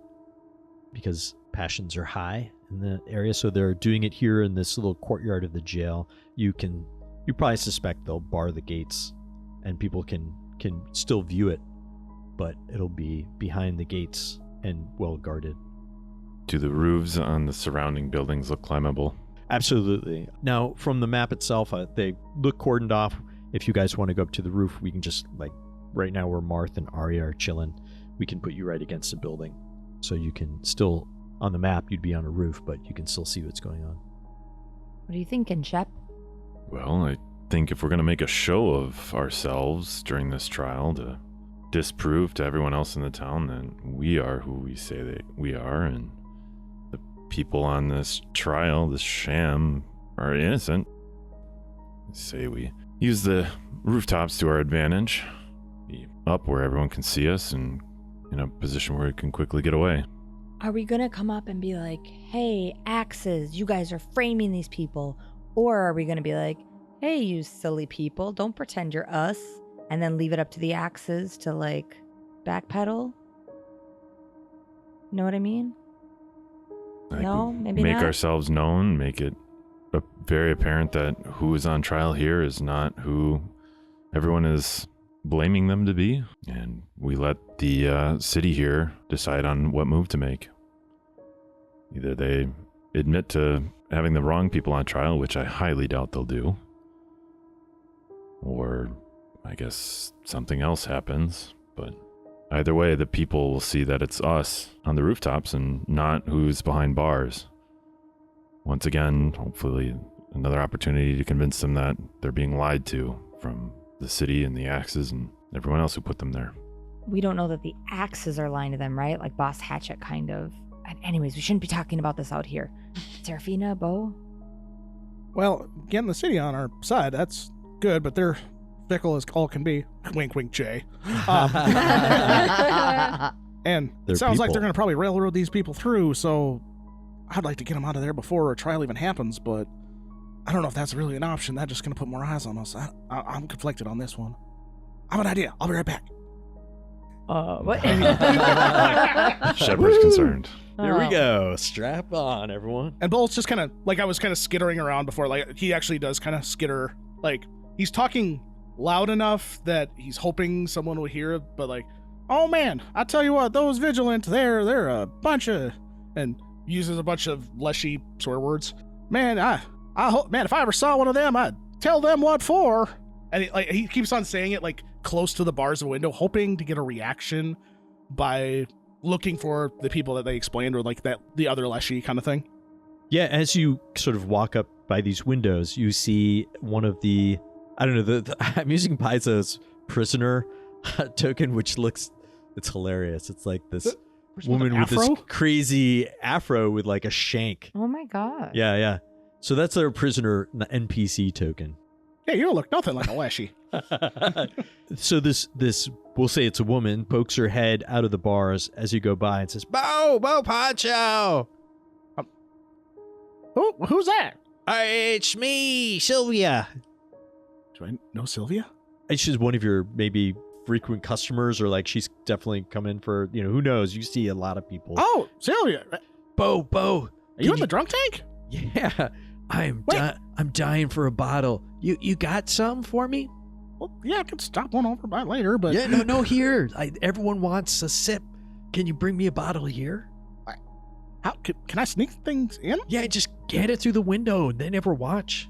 because passions are high in the area. So they're doing it here in this little courtyard of the jail. You probably suspect they'll bar the gates and people can still view it, but it'll be behind the gates and well guarded. Do the roofs on the surrounding buildings look climbable? Absolutely. Now, from the map itself, they look cordoned off. If you guys want to go up to the roof, we can just, like, right now where Marth and Arya are chilling, we can put you right against the building. So you can still, on the map, you'd be on a roof, but you can still see what's going on. What are you thinking, Shep? Well, I think if we're going to make a show of ourselves during this trial to disprove to everyone else in the town that we are who we say that we are, and the people on this trial, this sham, are innocent, say we use the rooftops to our advantage, be up where everyone can see us and in a position where we can quickly get away. Are we going to come up and be like, hey, axes, you guys are framing these people? Or are we going to be like, hey, you silly people, don't pretend you're us, and then leave it up to the axes to, like, backpedal? You know what I mean? Like, No, maybe make not. ourselves known, make it very apparent that who is on trial here is not who everyone is blaming them to be, and we let the city here decide on what move to make. Either they admit to having the wrong people on trial, which I highly doubt they'll do, or I guess something else happens, but either way, the people will see that it's us on the rooftops and not who's behind bars. Once again, hopefully another opportunity to convince them that they're being lied to from the city and the axes and everyone else who put them there. We don't know that the axes are lying to them, right? Like Boss Hatchet, kind of. And anyways, we shouldn't be talking about this out here. Serafina, Bo? Well, getting the city on our side, that's good, but they're fickle as all can be. Wink, wink, Jay. And They're it sounds like people. they're going to probably railroad these people through, so I'd like to get them out of there before a trial even happens, but I don't know if that's really an option. That's just going to put more eyes on us. I'm conflicted on this one. I have an idea. I'll be right back. What? Shepard's concerned. There we go. Strap on, everyone. And Bolt's just kind of, like, I was kind of skittering around before. Like, he actually does kind of skitter. Like, he's talking loud enough that he's hoping someone will hear it, but like, oh man, I tell you what, those Vigilant, they're a bunch of, and uses a bunch of leshy swear words. Man, I hope, man, if I ever saw one of them, I'd tell them what for. And he keeps on saying it, like, close to the bars of the window, hoping to get a reaction by looking for the people that they explained, or like that the other leshy kind of thing. Yeah, as you sort of walk up by these windows, you see one of the, I don't know, I'm using Paizo's prisoner token, which looks, it's hilarious. It's like this woman with this crazy afro with like a shank. Oh my god. Yeah. So that's their prisoner NPC token. Yeah, you don't look nothing like a leshy. So this we'll say it's a woman, pokes her head out of the bars as you go by and says, Bo Pancho! Who's that? It's me, Sylvia. Do I know Sylvia? She's one of your maybe frequent customers, or like she's definitely come in for, who knows? You see a lot of people. Oh, Sylvia. Bo. Are you in the drunk tank? Yeah, I'm dying for a bottle. You got some for me? Well, yeah, I could stop one over by later, but... Yeah, no, here. Everyone wants a sip. Can you bring me a bottle here? How can I sneak things in? Yeah, just get it through the window and they never watch.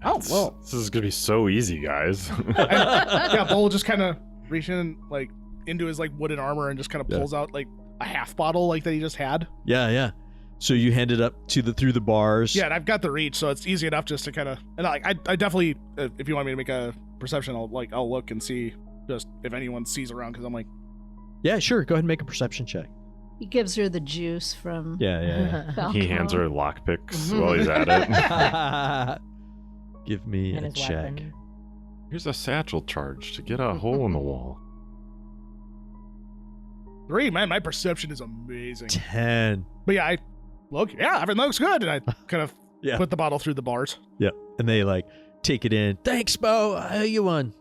Oh, well. This is going to be so easy, guys. Yeah, Bull just kind of reaches in, like, into his, like, wooden armor and just kind of pulls out, like, a half bottle, like, that he just had. Yeah. So you hand it up through the bars. Yeah, and I've got the reach, so it's easy enough just to kind of... And, like, I definitely, if you want me to make a perception, I'll look and see just if anyone sees around, because I'm like... Yeah, sure. Go ahead and make a perception check. He gives her the juice from Yeah. Falcone. He hands her lockpicks while he's at it. Give me And a his check. weapon. Here's a satchel charge to get a hole in the wall. 3, man, my perception is amazing. 10. But yeah, everything looks good. And I kind of Yeah. put the bottle through the bars. Yep. And they like take it in. Thanks, Bo. You won.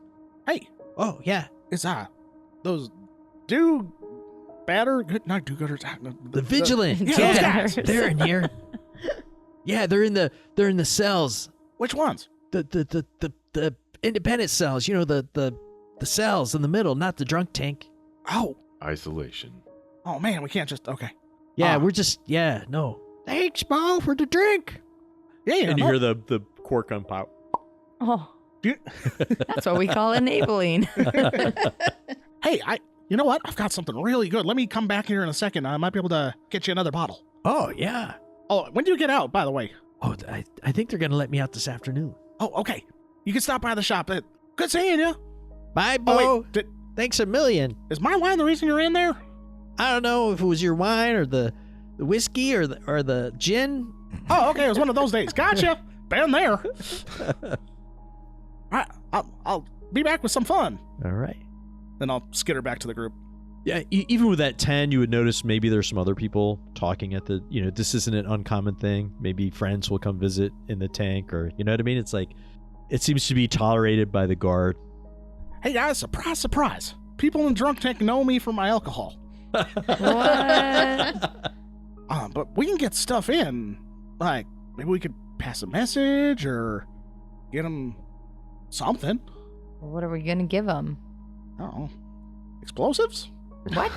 Hey, Oh, yeah. it's those not do-gooders. The Vigilant. Yeah, Yeah, those guys. they're in here. Yeah, they're in the cells. Which ones? The independent cells. You know, the cells in the middle, not the drunk tank. Oh, Isolation. oh man, we can't just okay. Yeah, Ah. we're just no. Thanks, Bo, for the drink. Yeah, And you hear the cork on pop. Oh, You- that's what we call enabling. Hey, you know what? I've got something really good. Let me come back here in a second. I might be able to get you another bottle. Oh, yeah. Oh, when do you get out, by the way? Oh, I think they're going to let me out this afternoon. Oh, okay. You can stop by the shop. Good seeing you. Bye, Bo. Oh, wait. Thanks a million. Is my wine the reason you're in there? I don't know if it was your wine or the whiskey or the gin. Oh, okay. It was one of those days. Gotcha. Been there. All right. I'll be back with some fun. All right. Then I'll skitter back to the group. Yeah, even with that 10, you would notice maybe there's some other people talking at this isn't an uncommon thing. Maybe friends will come visit in the tank or, you know what I mean? It's like, it seems to be tolerated by the guard. Hey, guys, surprise, surprise. People in the drunk tank know me for my alcohol. What? But we can get stuff in. Like, maybe we could pass a message or get them something. What are we gonna give him? I don't know. Explosives? What?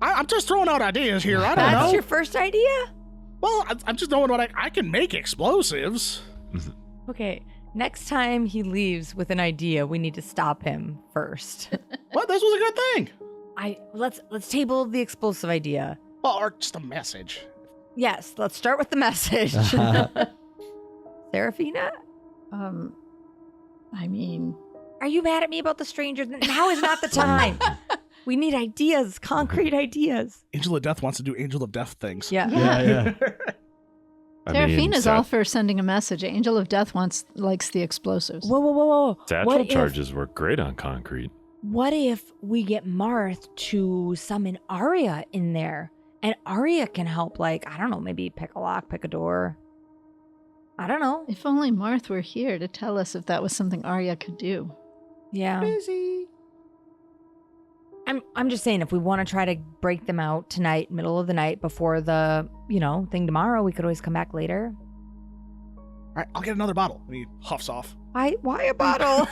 I'm just throwing out ideas here. I don't That's know. your first idea? Well, I'm just knowing what I can make explosives. Okay. Next time he leaves with an idea, we need to stop him first. Well, this was a good thing. Let's table the explosive idea. Well, or just a message. Yes, let's start with the message. Serafina, I mean, are you mad at me about the strangers? Now is not the time. We need ideas, concrete ideas. Angel of Death wants to do Angel of Death things. Yeah. Yeah. Serafina's all for sending a message. Angel of Death likes the explosives. Whoa. Satchel charges work great on concrete. What if we get Marth to summon Arya in there? And Arya can help, like, I don't know, maybe pick a lock, pick a door. I don't know. If only Marth were here to tell us if that was something Arya could do. Yeah. Busy. I'm just saying, if we want to try to break them out tonight, middle of the night, before the, thing tomorrow, we could always come back later. All right, I'll get another bottle. And he huffs off. Why a bottle?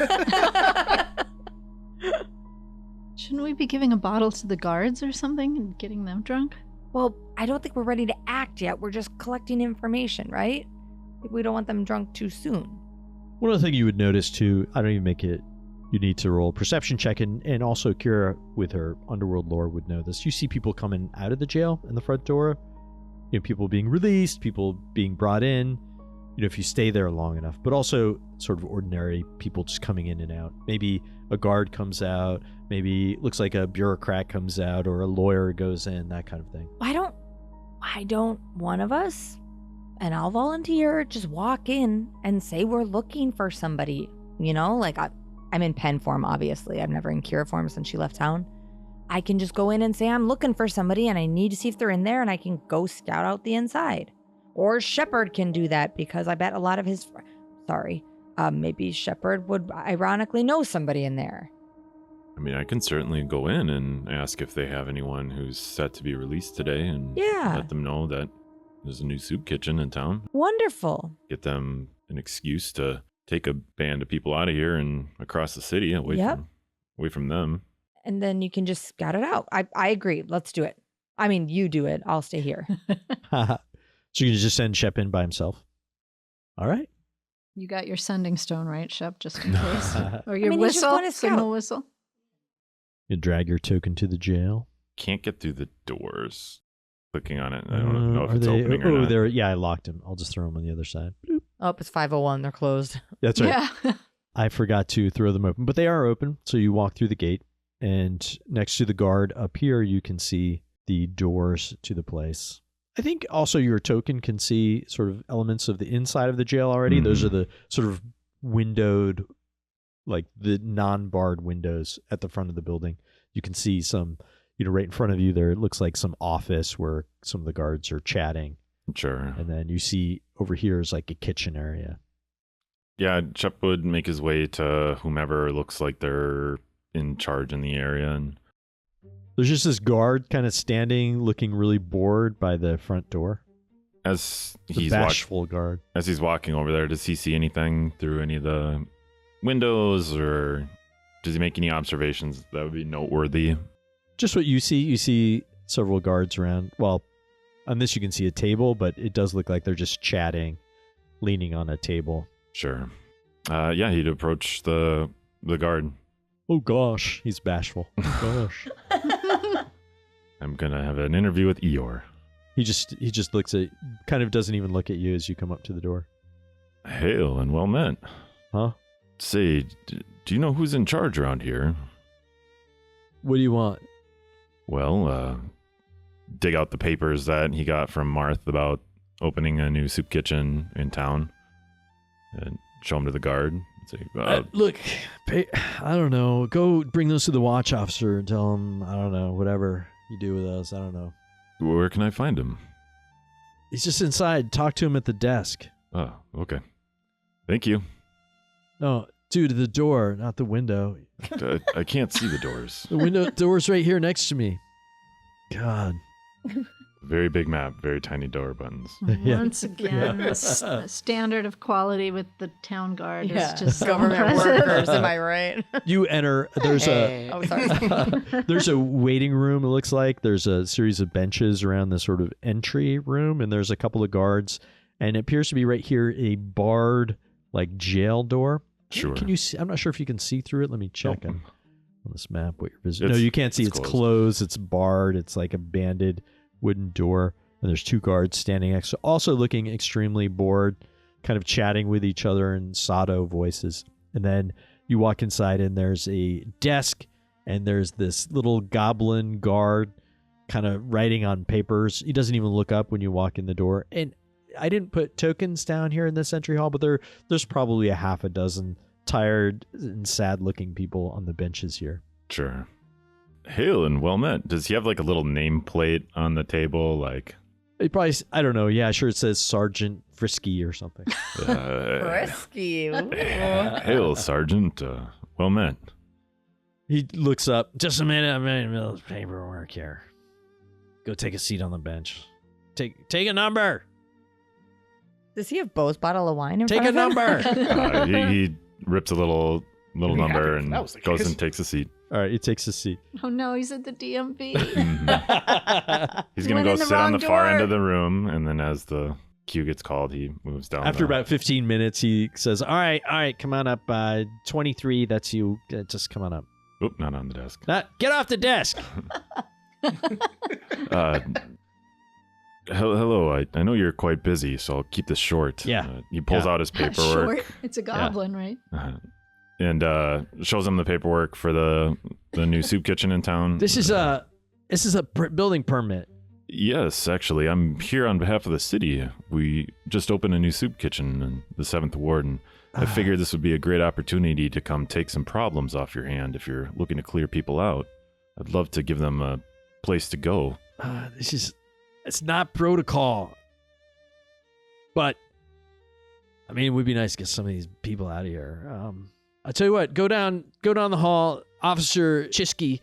Shouldn't we be giving a bottle to the guards or something and getting them drunk? Well, I don't think we're ready to act yet. We're just collecting information, right? We don't want them drunk too soon. One other thing you would notice too, I don't even make it, you need to roll a perception check, and also Kira with her underworld lore would know this. You see people coming out of the jail in the front door, people being released, people being brought in, if you stay there long enough, but also sort of ordinary people just coming in and out. Maybe a guard comes out, maybe it looks like a bureaucrat comes out, or a lawyer goes in, that kind of thing. Why don't one of us, and I'll volunteer, just walk in and say we're looking for somebody, like I'm in pen form, obviously. I'm never in cure form since she left town. I can just go in and say I'm looking for somebody and I need to see if they're in there, and I can go scout out the inside. Or Shepard can do that, because I bet a lot of his... maybe Shepard would ironically know somebody in there. I mean, I can certainly go in and ask if they have anyone who's set to be released today and let them know that there's a new soup kitchen in town. Wonderful. Get them an excuse to take a band of people out of here and across the city away from them. And then you can just scout it out. I agree. Let's do it. I mean, you do it. I'll stay here. So you can just send Shep in by himself. All right. You got your sending stone, right, Shep, just in case? Or your he's just going to signal scout. whistle? You drag your token to the jail. Can't get through the doors. Clicking on it, I don't know if Are it's they, opening or not. I locked him. I'll just throw them on the other side. Boop. Oh, it's 5:01. They're closed. That's right. Yeah. I forgot to throw them open, but they are open. So you walk through the gate, and next to the guard up here, you can see the doors to the place. I think also your token can see sort of elements of the inside of the jail already. Mm-hmm. Those are the sort of windowed, like the non-barred windows at the front of the building. You can see some, right in front of you there, it looks like some office where some of the guards are chatting. Sure. And then you see over here is like a kitchen area. Yeah, Shep would make his way to whomever looks like they're in charge in the area. And there's just this guard kind of standing, looking really bored by the front door. As he's bashful guard. As he's walking over there, does he see anything through any of the windows, or does he make any observations that would be noteworthy? Just what you see. You see several guards around. Well, on this you can see a table, but it does look like they're just chatting, leaning on a table. Sure. Yeah, he'd approach the guard. Oh gosh, he's bashful. Oh gosh. I'm gonna have an interview with Eeyore. He just looks at, kind of doesn't even look at you as you come up to the door. Hail and well met. Huh? Say, do you know who's in charge around here? What do you want? Well, dig out the papers that he got from Marth about opening a new soup kitchen in town and show them to the guard. Say, look, I don't know. Go bring those to the watch officer and tell him, I don't know, whatever you do with those. I don't know. Where can I find him? He's just inside. Talk to him at the desk. Oh, okay. Thank you. No, dude, the door, not the window. I can't see the doors. The door's right here next to me. God. Very big map, very tiny door buttons. Once again, the standard of quality with the town guard is just government workers. Am I right? You enter. There's there's a waiting room. It looks like there's a series of benches around the sort of entry room, and there's a couple of guards. And it appears to be right here a barred like jail door. Sure. Can you see? I'm not sure if you can see through it. Let me check on this map what you're visiting. No, you can't see. It's closed. It's barred. It's like a banded wooden door, and there's two guards standing next to, also looking extremely bored, kind of chatting with each other in sotto voices. And then you walk inside, and there's a desk, and there's this little goblin guard kind of writing on papers. He doesn't even look up when you walk in the door. And I didn't put tokens down here in this entry hall, but there's probably a half a dozen tired and sad looking people on the benches here. Sure. Hail and well met. Does he have like a little nameplate on the table? Like, he probably, I don't know. Yeah, sure. It says Sergeant Frisky or something. Frisky. Hail, Sergeant. Well met. He looks up. Just a minute. I'm in the middle of paperwork here. Go take a seat on the bench. Take a number. Does he have Bo's bottle of wine in Take front of a him? number. He rips a little number and goes and takes a seat. All right, he takes a seat. Oh no, he's at the DMV. He's going to go sit on the far end of the room, and then as the queue gets called, he moves down. After about 15 minutes, he says, all right, come on up. 23, that's you. Just come on up. Oop, not on the desk. Get off the desk. Hello, I know you're quite busy, so I'll keep this short. Yeah. He pulls out his paperwork. Short? It's a goblin, right? And shows him the paperwork for the new soup kitchen in town. This is a building permit. Yes, actually, I'm here on behalf of the city. We just opened a new soup kitchen in the 7th Ward, and I figured this would be a great opportunity to come take some problems off your hand if you're looking to clear people out. I'd love to give them a place to go. It's not protocol. But, I mean, it would be nice to get some of these people out of here. I'll tell you what, go down the hall. Officer Chisky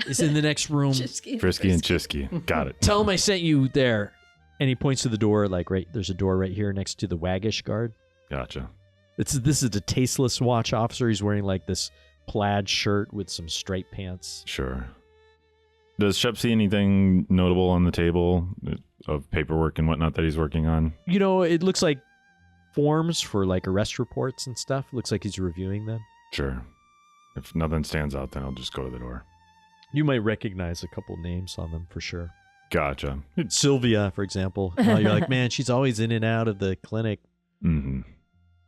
is in the next room. Frisky and Chisky. Got it. Tell him I sent you there. And he points to the door, like there's a door right here next to the waggish guard. Gotcha. This is a tasteless watch officer. He's wearing like this plaid shirt with some striped pants. Sure. Does Shep see anything notable on the table of paperwork and whatnot that he's working on? It looks like forms for like arrest reports and stuff. Looks like he's reviewing them. Sure. If nothing stands out, then I'll just go to the door. You might recognize a couple names on them for sure. Gotcha. Sylvia, for example. You're like, man, she's always in and out of the clinic. Mm-hmm.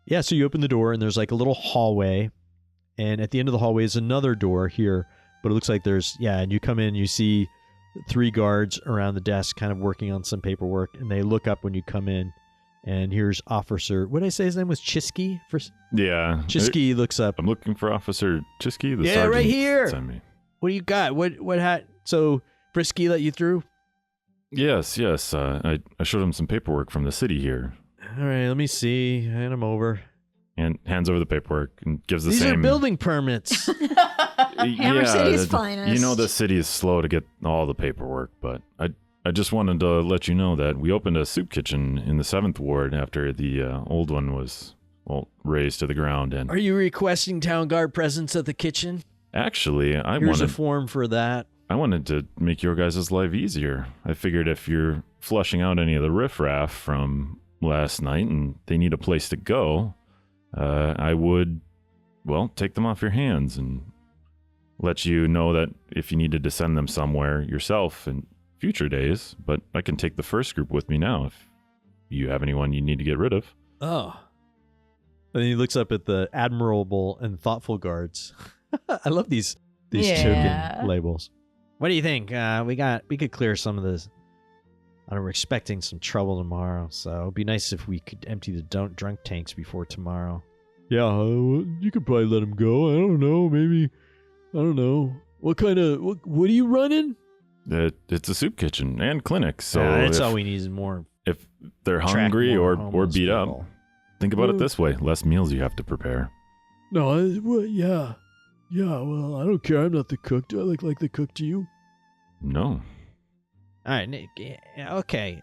Yeah, so you open the door and there's like a little hallway. And at the end of the hallway is another door here. But it looks like and you come in, you see 3 guards around the desk kind of working on some paperwork, and they look up when you come in, and here's Officer, what did I say his name was? Chisky? Yeah. Chisky looks up. I'm looking for Officer Chisky, the Yeah, sergeant. right here. Sent me. What do you got? What hat? So Frisky let you through? Yes. I showed him some paperwork from the city here. All right, let me see. Hand him over. And hands over the paperwork and gives the These same. are building permits. Hammer City's finest. You know the city is slow to get all the paperwork, but I just wanted to let you know that we opened a soup kitchen in the 7th ward after the old one was, razed to the ground. And Are you requesting town guard presence at the kitchen? actually, Here's a form for that. I wanted to make your guys' life easier. I figured if you're flushing out any of the riffraff from last night and they need a place to go, I would, take them off your hands and let you know that if you needed to send them somewhere yourself in future days, but I can take the first group with me now if you have anyone you need to get rid of. Oh. And he looks up at the admirable and thoughtful guards. I love these token labels. What do you think? We could clear some of this. We're expecting some trouble tomorrow, so it'd be nice if we could empty the drunk tanks before tomorrow. Yeah, you could probably let him go. I don't know, maybe. I don't know. What are you running? It's a soup kitchen and clinic, so that's all we need is more. If they're hungry or beat up, people. think about it this way: less meals you have to prepare. No, yeah. Well, I don't care. I'm not the cook. Do I look like the cook to you? No. All right, Nick. Okay.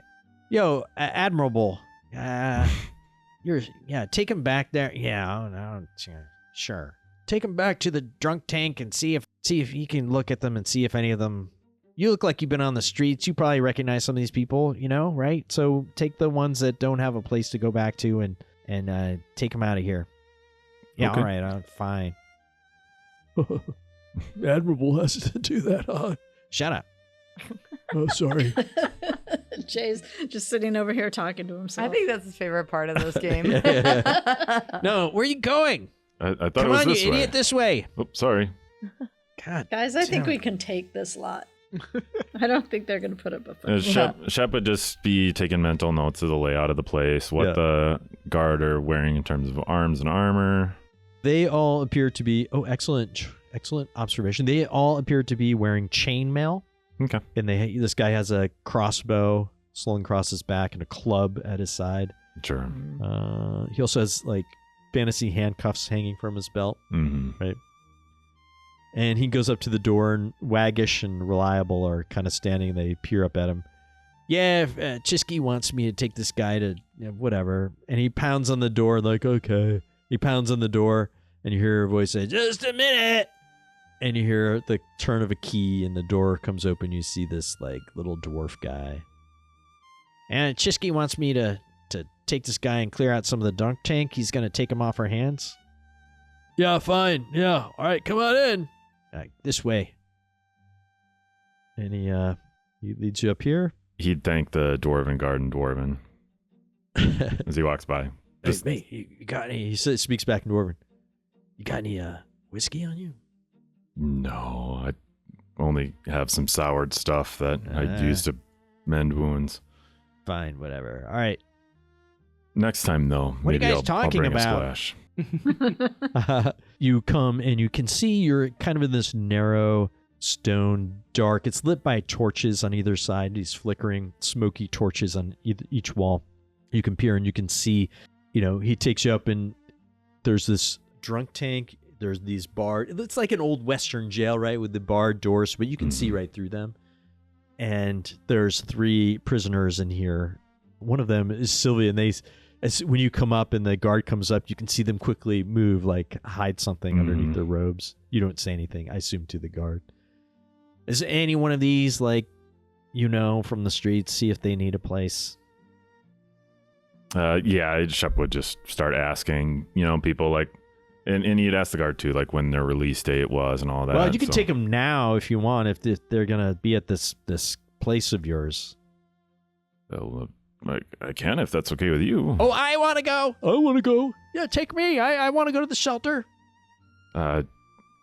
Yo, admirable. Take him back there. Yeah, sure. Take him back to the drunk tank and see if he can look at them and see if any of them. You look like you've been on the streets. You probably recognize some of these people, right? So take the ones that don't have a place to go back to and take them out of here. Yeah, okay. All right, fine. Admirable has to do that, huh? Shut up. Oh, sorry. Jay's just sitting over here talking to himself. I think that's his favorite part of this game. No, where are you going? I thought Come it was on, this you way. idiot, this way. Oh, sorry. God. Guys, I think we can take this lot. I don't think they're going to put up a fight. Shep would just be taking mental notes of the layout of the place, what the guard are wearing in terms of arms and armor. They all appear to be, excellent observation. They all appear to be wearing chainmail. Okay. And this guy has a crossbow slung across his back and a club at his side. Sure. He also has fantasy handcuffs hanging from his belt. Mm-hmm. Right. And he goes up to the door, and Waggish and Reliable are kind of standing. They peer up at him. Yeah, Chisky wants me to take this guy to whatever. And he pounds on the door okay. He pounds on the door, and you hear a voice say, "Just a minute." And you hear the turn of a key, and the door comes open. You see this little dwarf guy. And Chisky wants me to take this guy and clear out some of the dunk tank. He's going to take him off our hands. Yeah, fine. Yeah. All right, come on in. This way. And he leads you up here. He'd thank the dwarven guard and dwarven as he walks by. Hey, you got any? He speaks back in dwarven. You got any whiskey on you? No, I only have some soured stuff that I use to mend wounds. Fine, whatever. All right. Next time, though, what maybe are you guys talking I'll bring about? a splash. You come and you can see you're kind of in this narrow stone dark. It's lit by torches on either side, these flickering smoky torches on each wall. You can peer and you can see, he takes you up and there's this drunk tank. There's these barred, it's like an old Western jail, right? With the barred doors, but you can see right through them. And there's 3 prisoners in here. One of them is Sylvia, and when you come up and the guard comes up, you can see them quickly move, hide something underneath their robes. You don't say anything, I assume, to the guard. Is any one of these, from the streets, see if they need a place? Shep would just start asking, people and he'd ask the guard too, when their release date was and all that. Well, you can take them now if you want, if they're going to be at this place of yours. Well, I can if that's okay with you. Oh, I want to go. I want to go. Yeah, take me. I want to go to the shelter.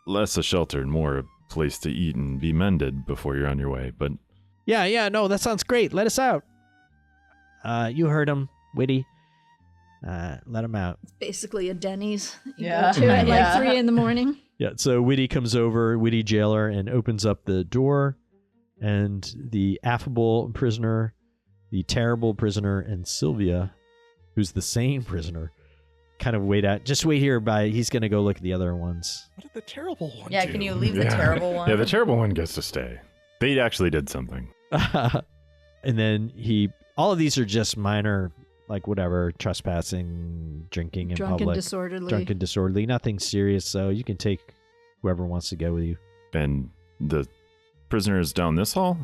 Less a shelter and more a place to eat and be mended before you're on your way. But Yeah, no, that sounds great. Let us out. You heard him, Witty. Let him out. It's basically a Denny's. You Yeah. go to at like 3 a.m. Yeah, so Witty comes over, Witty jailer, and opens up the door, and the affable prisoner, the terrible prisoner, and Sylvia, who's the sane prisoner, kind of wait out. Just wait here, he's going to go look at the other ones. What did the terrible one Yeah, do? can you leave the terrible one? Yeah, the terrible one gets to stay. They actually did something. And then all of these are just minor, like whatever, trespassing, drinking in Drunk public. and disorderly. Nothing serious, so you can take whoever wants to go with you. And the prisoners down this hall?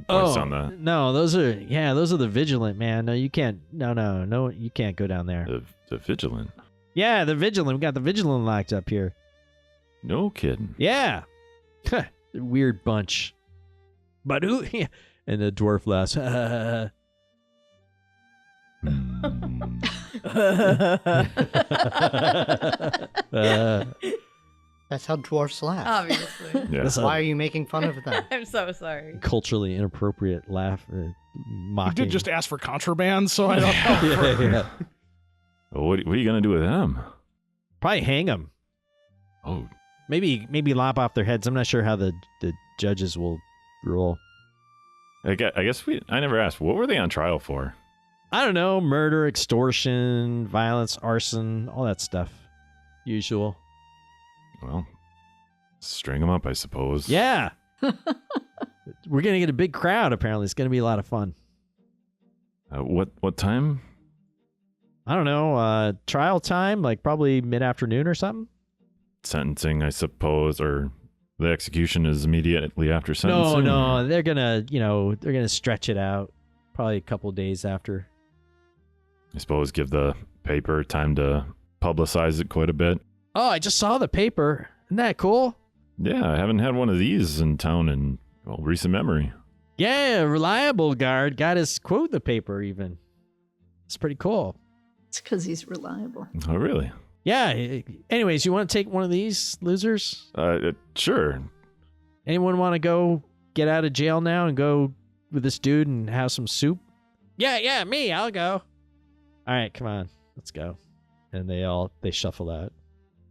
Points down the... no, those are the Vigilant, man. No, you can't. No, you can't go down there. The Vigilant? Yeah, the Vigilant. We got the Vigilant locked up here. No kidding. Yeah. Weird bunch. But who? And the dwarf laughs. That's how dwarfs laugh. Obviously. Yeah. Why are you making fun of them? I'm so sorry. Culturally inappropriate laugh. You Mocking. did just ask for contraband, so I don't know. yeah. Well, what are you going to do with them? Probably hang them. Oh, Maybe lop off their heads. I'm not sure how the judges will rule. I guess I never asked. What were they on trial for? I don't know. Murder, extortion, violence, arson, all that stuff. Usual. Well, string them up, I suppose. Yeah. We're going to get a big crowd, apparently. It's going to be a lot of fun. What time? I don't know. Trial time, like probably mid-afternoon or something? Sentencing, I suppose, or the execution is immediately after sentencing? No. They're going to stretch it out. Probably a couple days after. I suppose give the paper time to publicize it quite a bit. Oh, I just saw the paper. Isn't that cool? Yeah, I haven't had one of these in town in recent memory. Yeah, reliable guard got his quote in the paper even. It's pretty cool. It's because he's reliable. Oh, really? Yeah. Anyways, you want to take one of these, losers? Sure. Anyone want to go get out of jail now and go with this dude and have some soup? Yeah, me. I'll go. All right, come on. Let's go. And they shuffle out.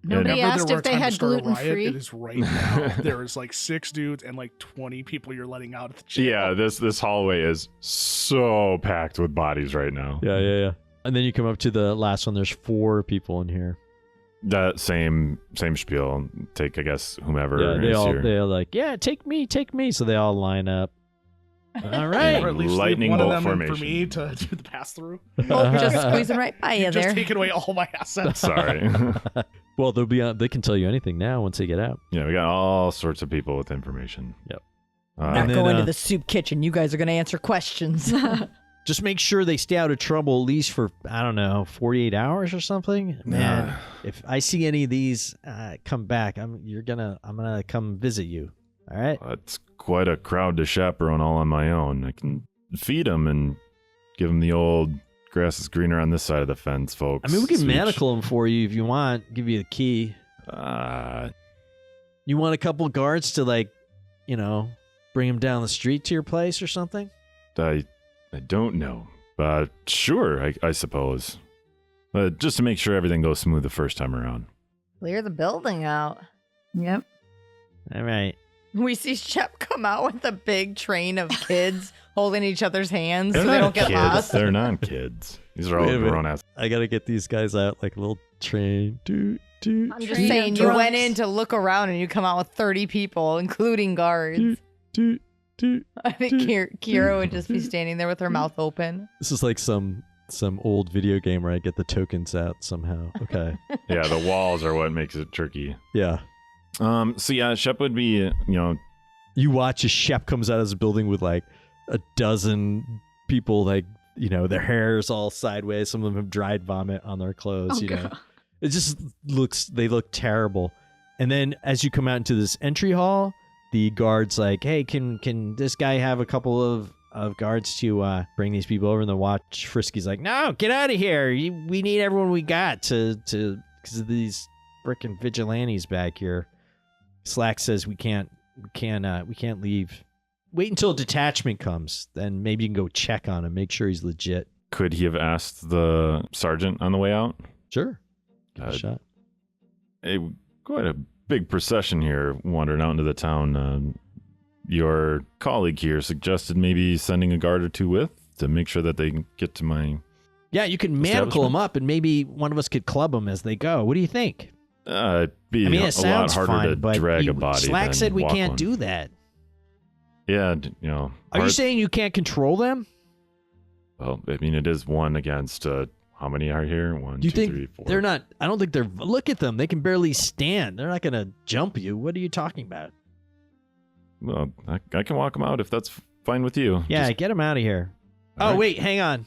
Nobody Whenever asked there were if they time to had start a riot, gluten-free. It is right now. There is like 6 dudes and like 20 people you're letting out at the jail. Yeah, this hallway is so packed with bodies right now. Yeah. And then you come up to the last one. There's 4 people in here. That same spiel. Take, I guess, whomever Yeah, is here. they're like, yeah, take me. So they all line up. All right. Or at least Lightning leave one bolt of them in formation. for me to do the pass through. Oh, just squeezing right by you You've just there. taken away all my assets. Sorry. Well, they'll be on. They can tell you anything now once they get out. Yeah, we got all sorts of people with information. Yep. Not And then, going to the soup kitchen. You guys are going to answer questions. Just make sure they stay out of trouble at least for, I don't know, 48 hours or something. Man, if I see any of these come back, I'm gonna come visit you. All right. That's quite a crowd to chaperone all on my own. I can feed them and give them the old grass is greener on this side of the fence, folks. I mean, we can speech. manacle them for you if you want. Give you the key. You want a couple guards to bring them down the street to your place or something? I don't know. Sure, I suppose. Just to make sure everything goes smooth the first time around. Clear the building out. Yep. All right. We see Shep come out with a big train of kids holding each other's hands They're so they not don't get kids. lost. They're not kids. These are all Wait a minute. grown ass. I got to get these guys out like a little train. Doot. I'm just Train saying, of you drunks. went in to look around and you come out with 30 people, including guards. Doot. I think Kira would just be standing there with her mouth open. This is like some old video game where I get the tokens out somehow. Okay. Yeah, the walls are what makes it tricky. Yeah. So yeah, Shep would be, You watch as Shep comes out of his building with like a dozen people, their hair's all sideways. Some of them have dried vomit on their clothes, God. It just they look terrible. And then as you come out into this entry hall, the guard's like, hey, can this guy have a couple of guards to bring these people over? And the watch Frisky's like, no, get out of here. We need everyone we got to because of these frickin' vigilantes back here. Slack says we can't leave wait until a detachment comes. Then maybe you can go check on him, make sure he's legit. Could he have asked the sergeant on the way out? Sure. Give it a shot. Hey, quite a big procession here wandering out into the town. Your colleague here suggested maybe sending a guard or two with to make sure that they can get to my... Yeah, you can manacle them up and maybe one of us could club them as they go. What do you think? It'd be it a lot harder fine, to but drag a body Slack than said we walk can't one. do that. Yeah, Are you saying you can't control them? Well, I mean, it is one against... how many are here? One, Do you two, think three, four. they're not? I don't think they're. Look at them. They can barely stand. They're not going to jump you. What are you talking about? Well, I can walk them out if that's fine with you. Yeah, get them out of here. All right. Wait, hang on.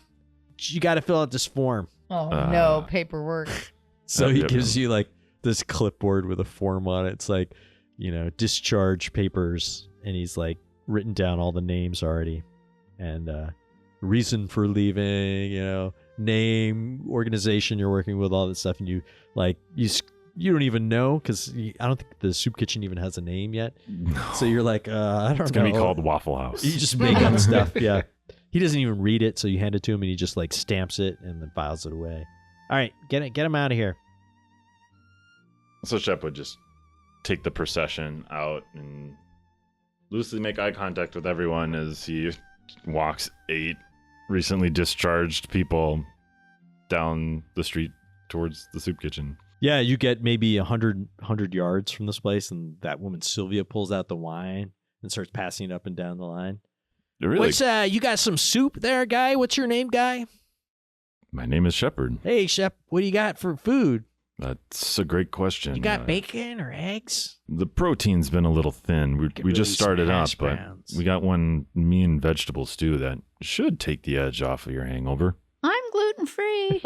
You got to fill out this form. Oh, no, paperwork. So he gives you like this clipboard with a form on it. It's like, discharge papers. And he's like written down all the names already. And reason for leaving, name, organization you're working with, all that stuff. And you don't even know because I don't think the soup kitchen even has a name yet. No. So you're like, I don't know. It's going to be called Waffle House. You just make up stuff. Yeah. He doesn't even read it. So you hand it to him and he just like stamps it and then files it away. All right, get him out of here. So Shep would just take the procession out and loosely make eye contact with everyone as he walks 8 recently discharged people down the street towards the soup kitchen. Yeah, you get maybe 100 yards from this place, and that woman Sylvia pulls out the wine and starts passing it up and down the line. Really? You got some soup there, guy? What's your name, guy? My name is Shepard. Hey, Shep, what do you got for food? That's a great question. You got bacon or eggs? The protein's been a little thin. We just started up, but we got one mean vegetable stew that should take the edge off of your hangover. I'm gluten-free.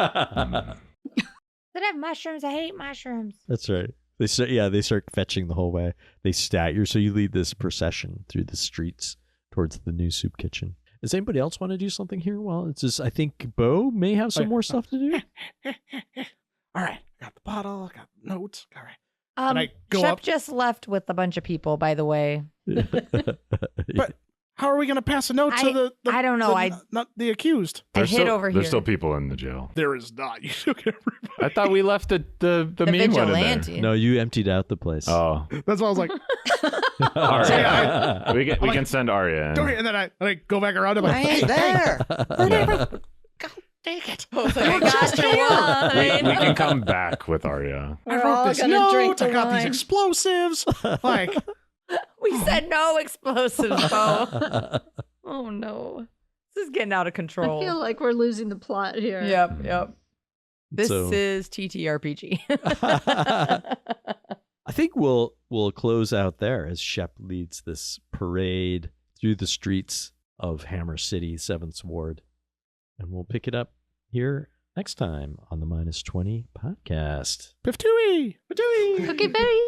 Did I have mushrooms? I hate mushrooms. That's right. They start fetching the whole way. They stat so you lead this procession through the streets towards the new soup kitchen. Does anybody else want to do something here? Well, it's just I think Bo may have some more stuff to do. All right, got the bottle, got notes. All right. Shep just left with a bunch of people, by the way. But how are we going to pass a note to the I don't know. Not the accused. I hid over here. There's still people in the jail. There is not. You took everybody. I thought we left the mean one in Vigilante. No, you emptied out the place. Oh. That's why I was like, Arya. We can send Arya in. Okay, and then I go back around and I ain't there. God dang it. I got your wine. We can come back with Arya. I We're wrote all this gonna drink note. the I got these wine. explosives. Like, We said no explosives, Bo. Oh, no. This is getting out of control. I feel like we're losing the plot here. Yep. This So- is TTRPG. I think we'll close out there as Shep leads this parade through the streets of Hammer City, 7th Ward. And we'll pick it up here next time on the Minus 20 podcast. Piff Tooey. Cookie Betty.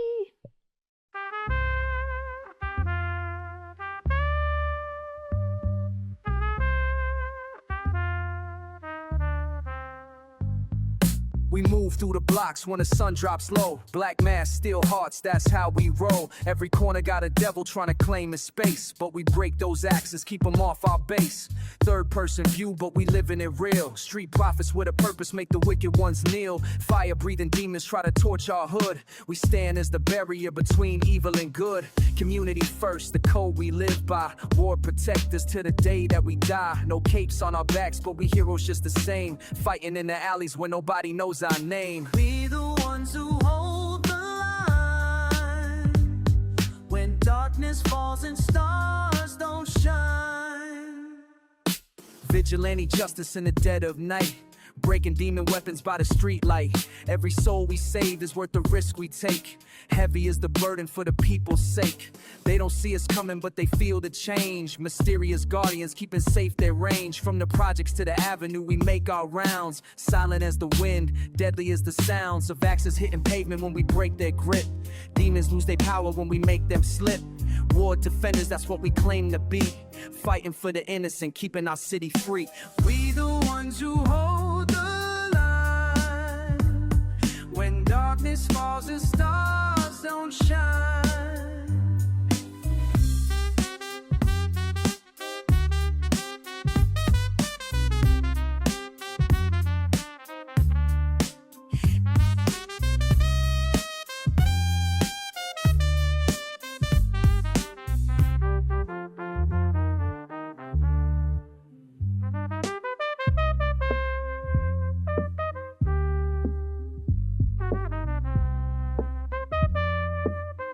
We move through the blocks when the sun drops low. Black mask, steel hearts, that's how we roll. Every corner got a devil trying to claim his space. But we break those axes, keep them off our base. Third person view, but we living it real. Street prophets with a purpose make the wicked ones kneel. Fire breathing demons try to torch our hood. We stand as the barrier between evil and good. Community first, the code we live by. War protect us to the day that we die. No capes on our backs, but we heroes just the same. Fighting in the alleys where nobody knows our name. We the ones who hold the line when darkness falls and stars don't shine. Vigilante justice in the dead of night, breaking demon weapons by the street light. Every soul we save is worth the risk we take. Heavy is the burden for the people's sake. They don't see us coming, but they feel the change. Mysterious guardians keeping safe their range. From the projects to the avenue, we make our rounds. Silent as the wind, deadly as the sounds of axes hitting pavement when we break their grip. Demons lose their power when we make them slip. War defenders, that's what we claim to be. Fighting for the innocent, keeping our city free. We the ones who hold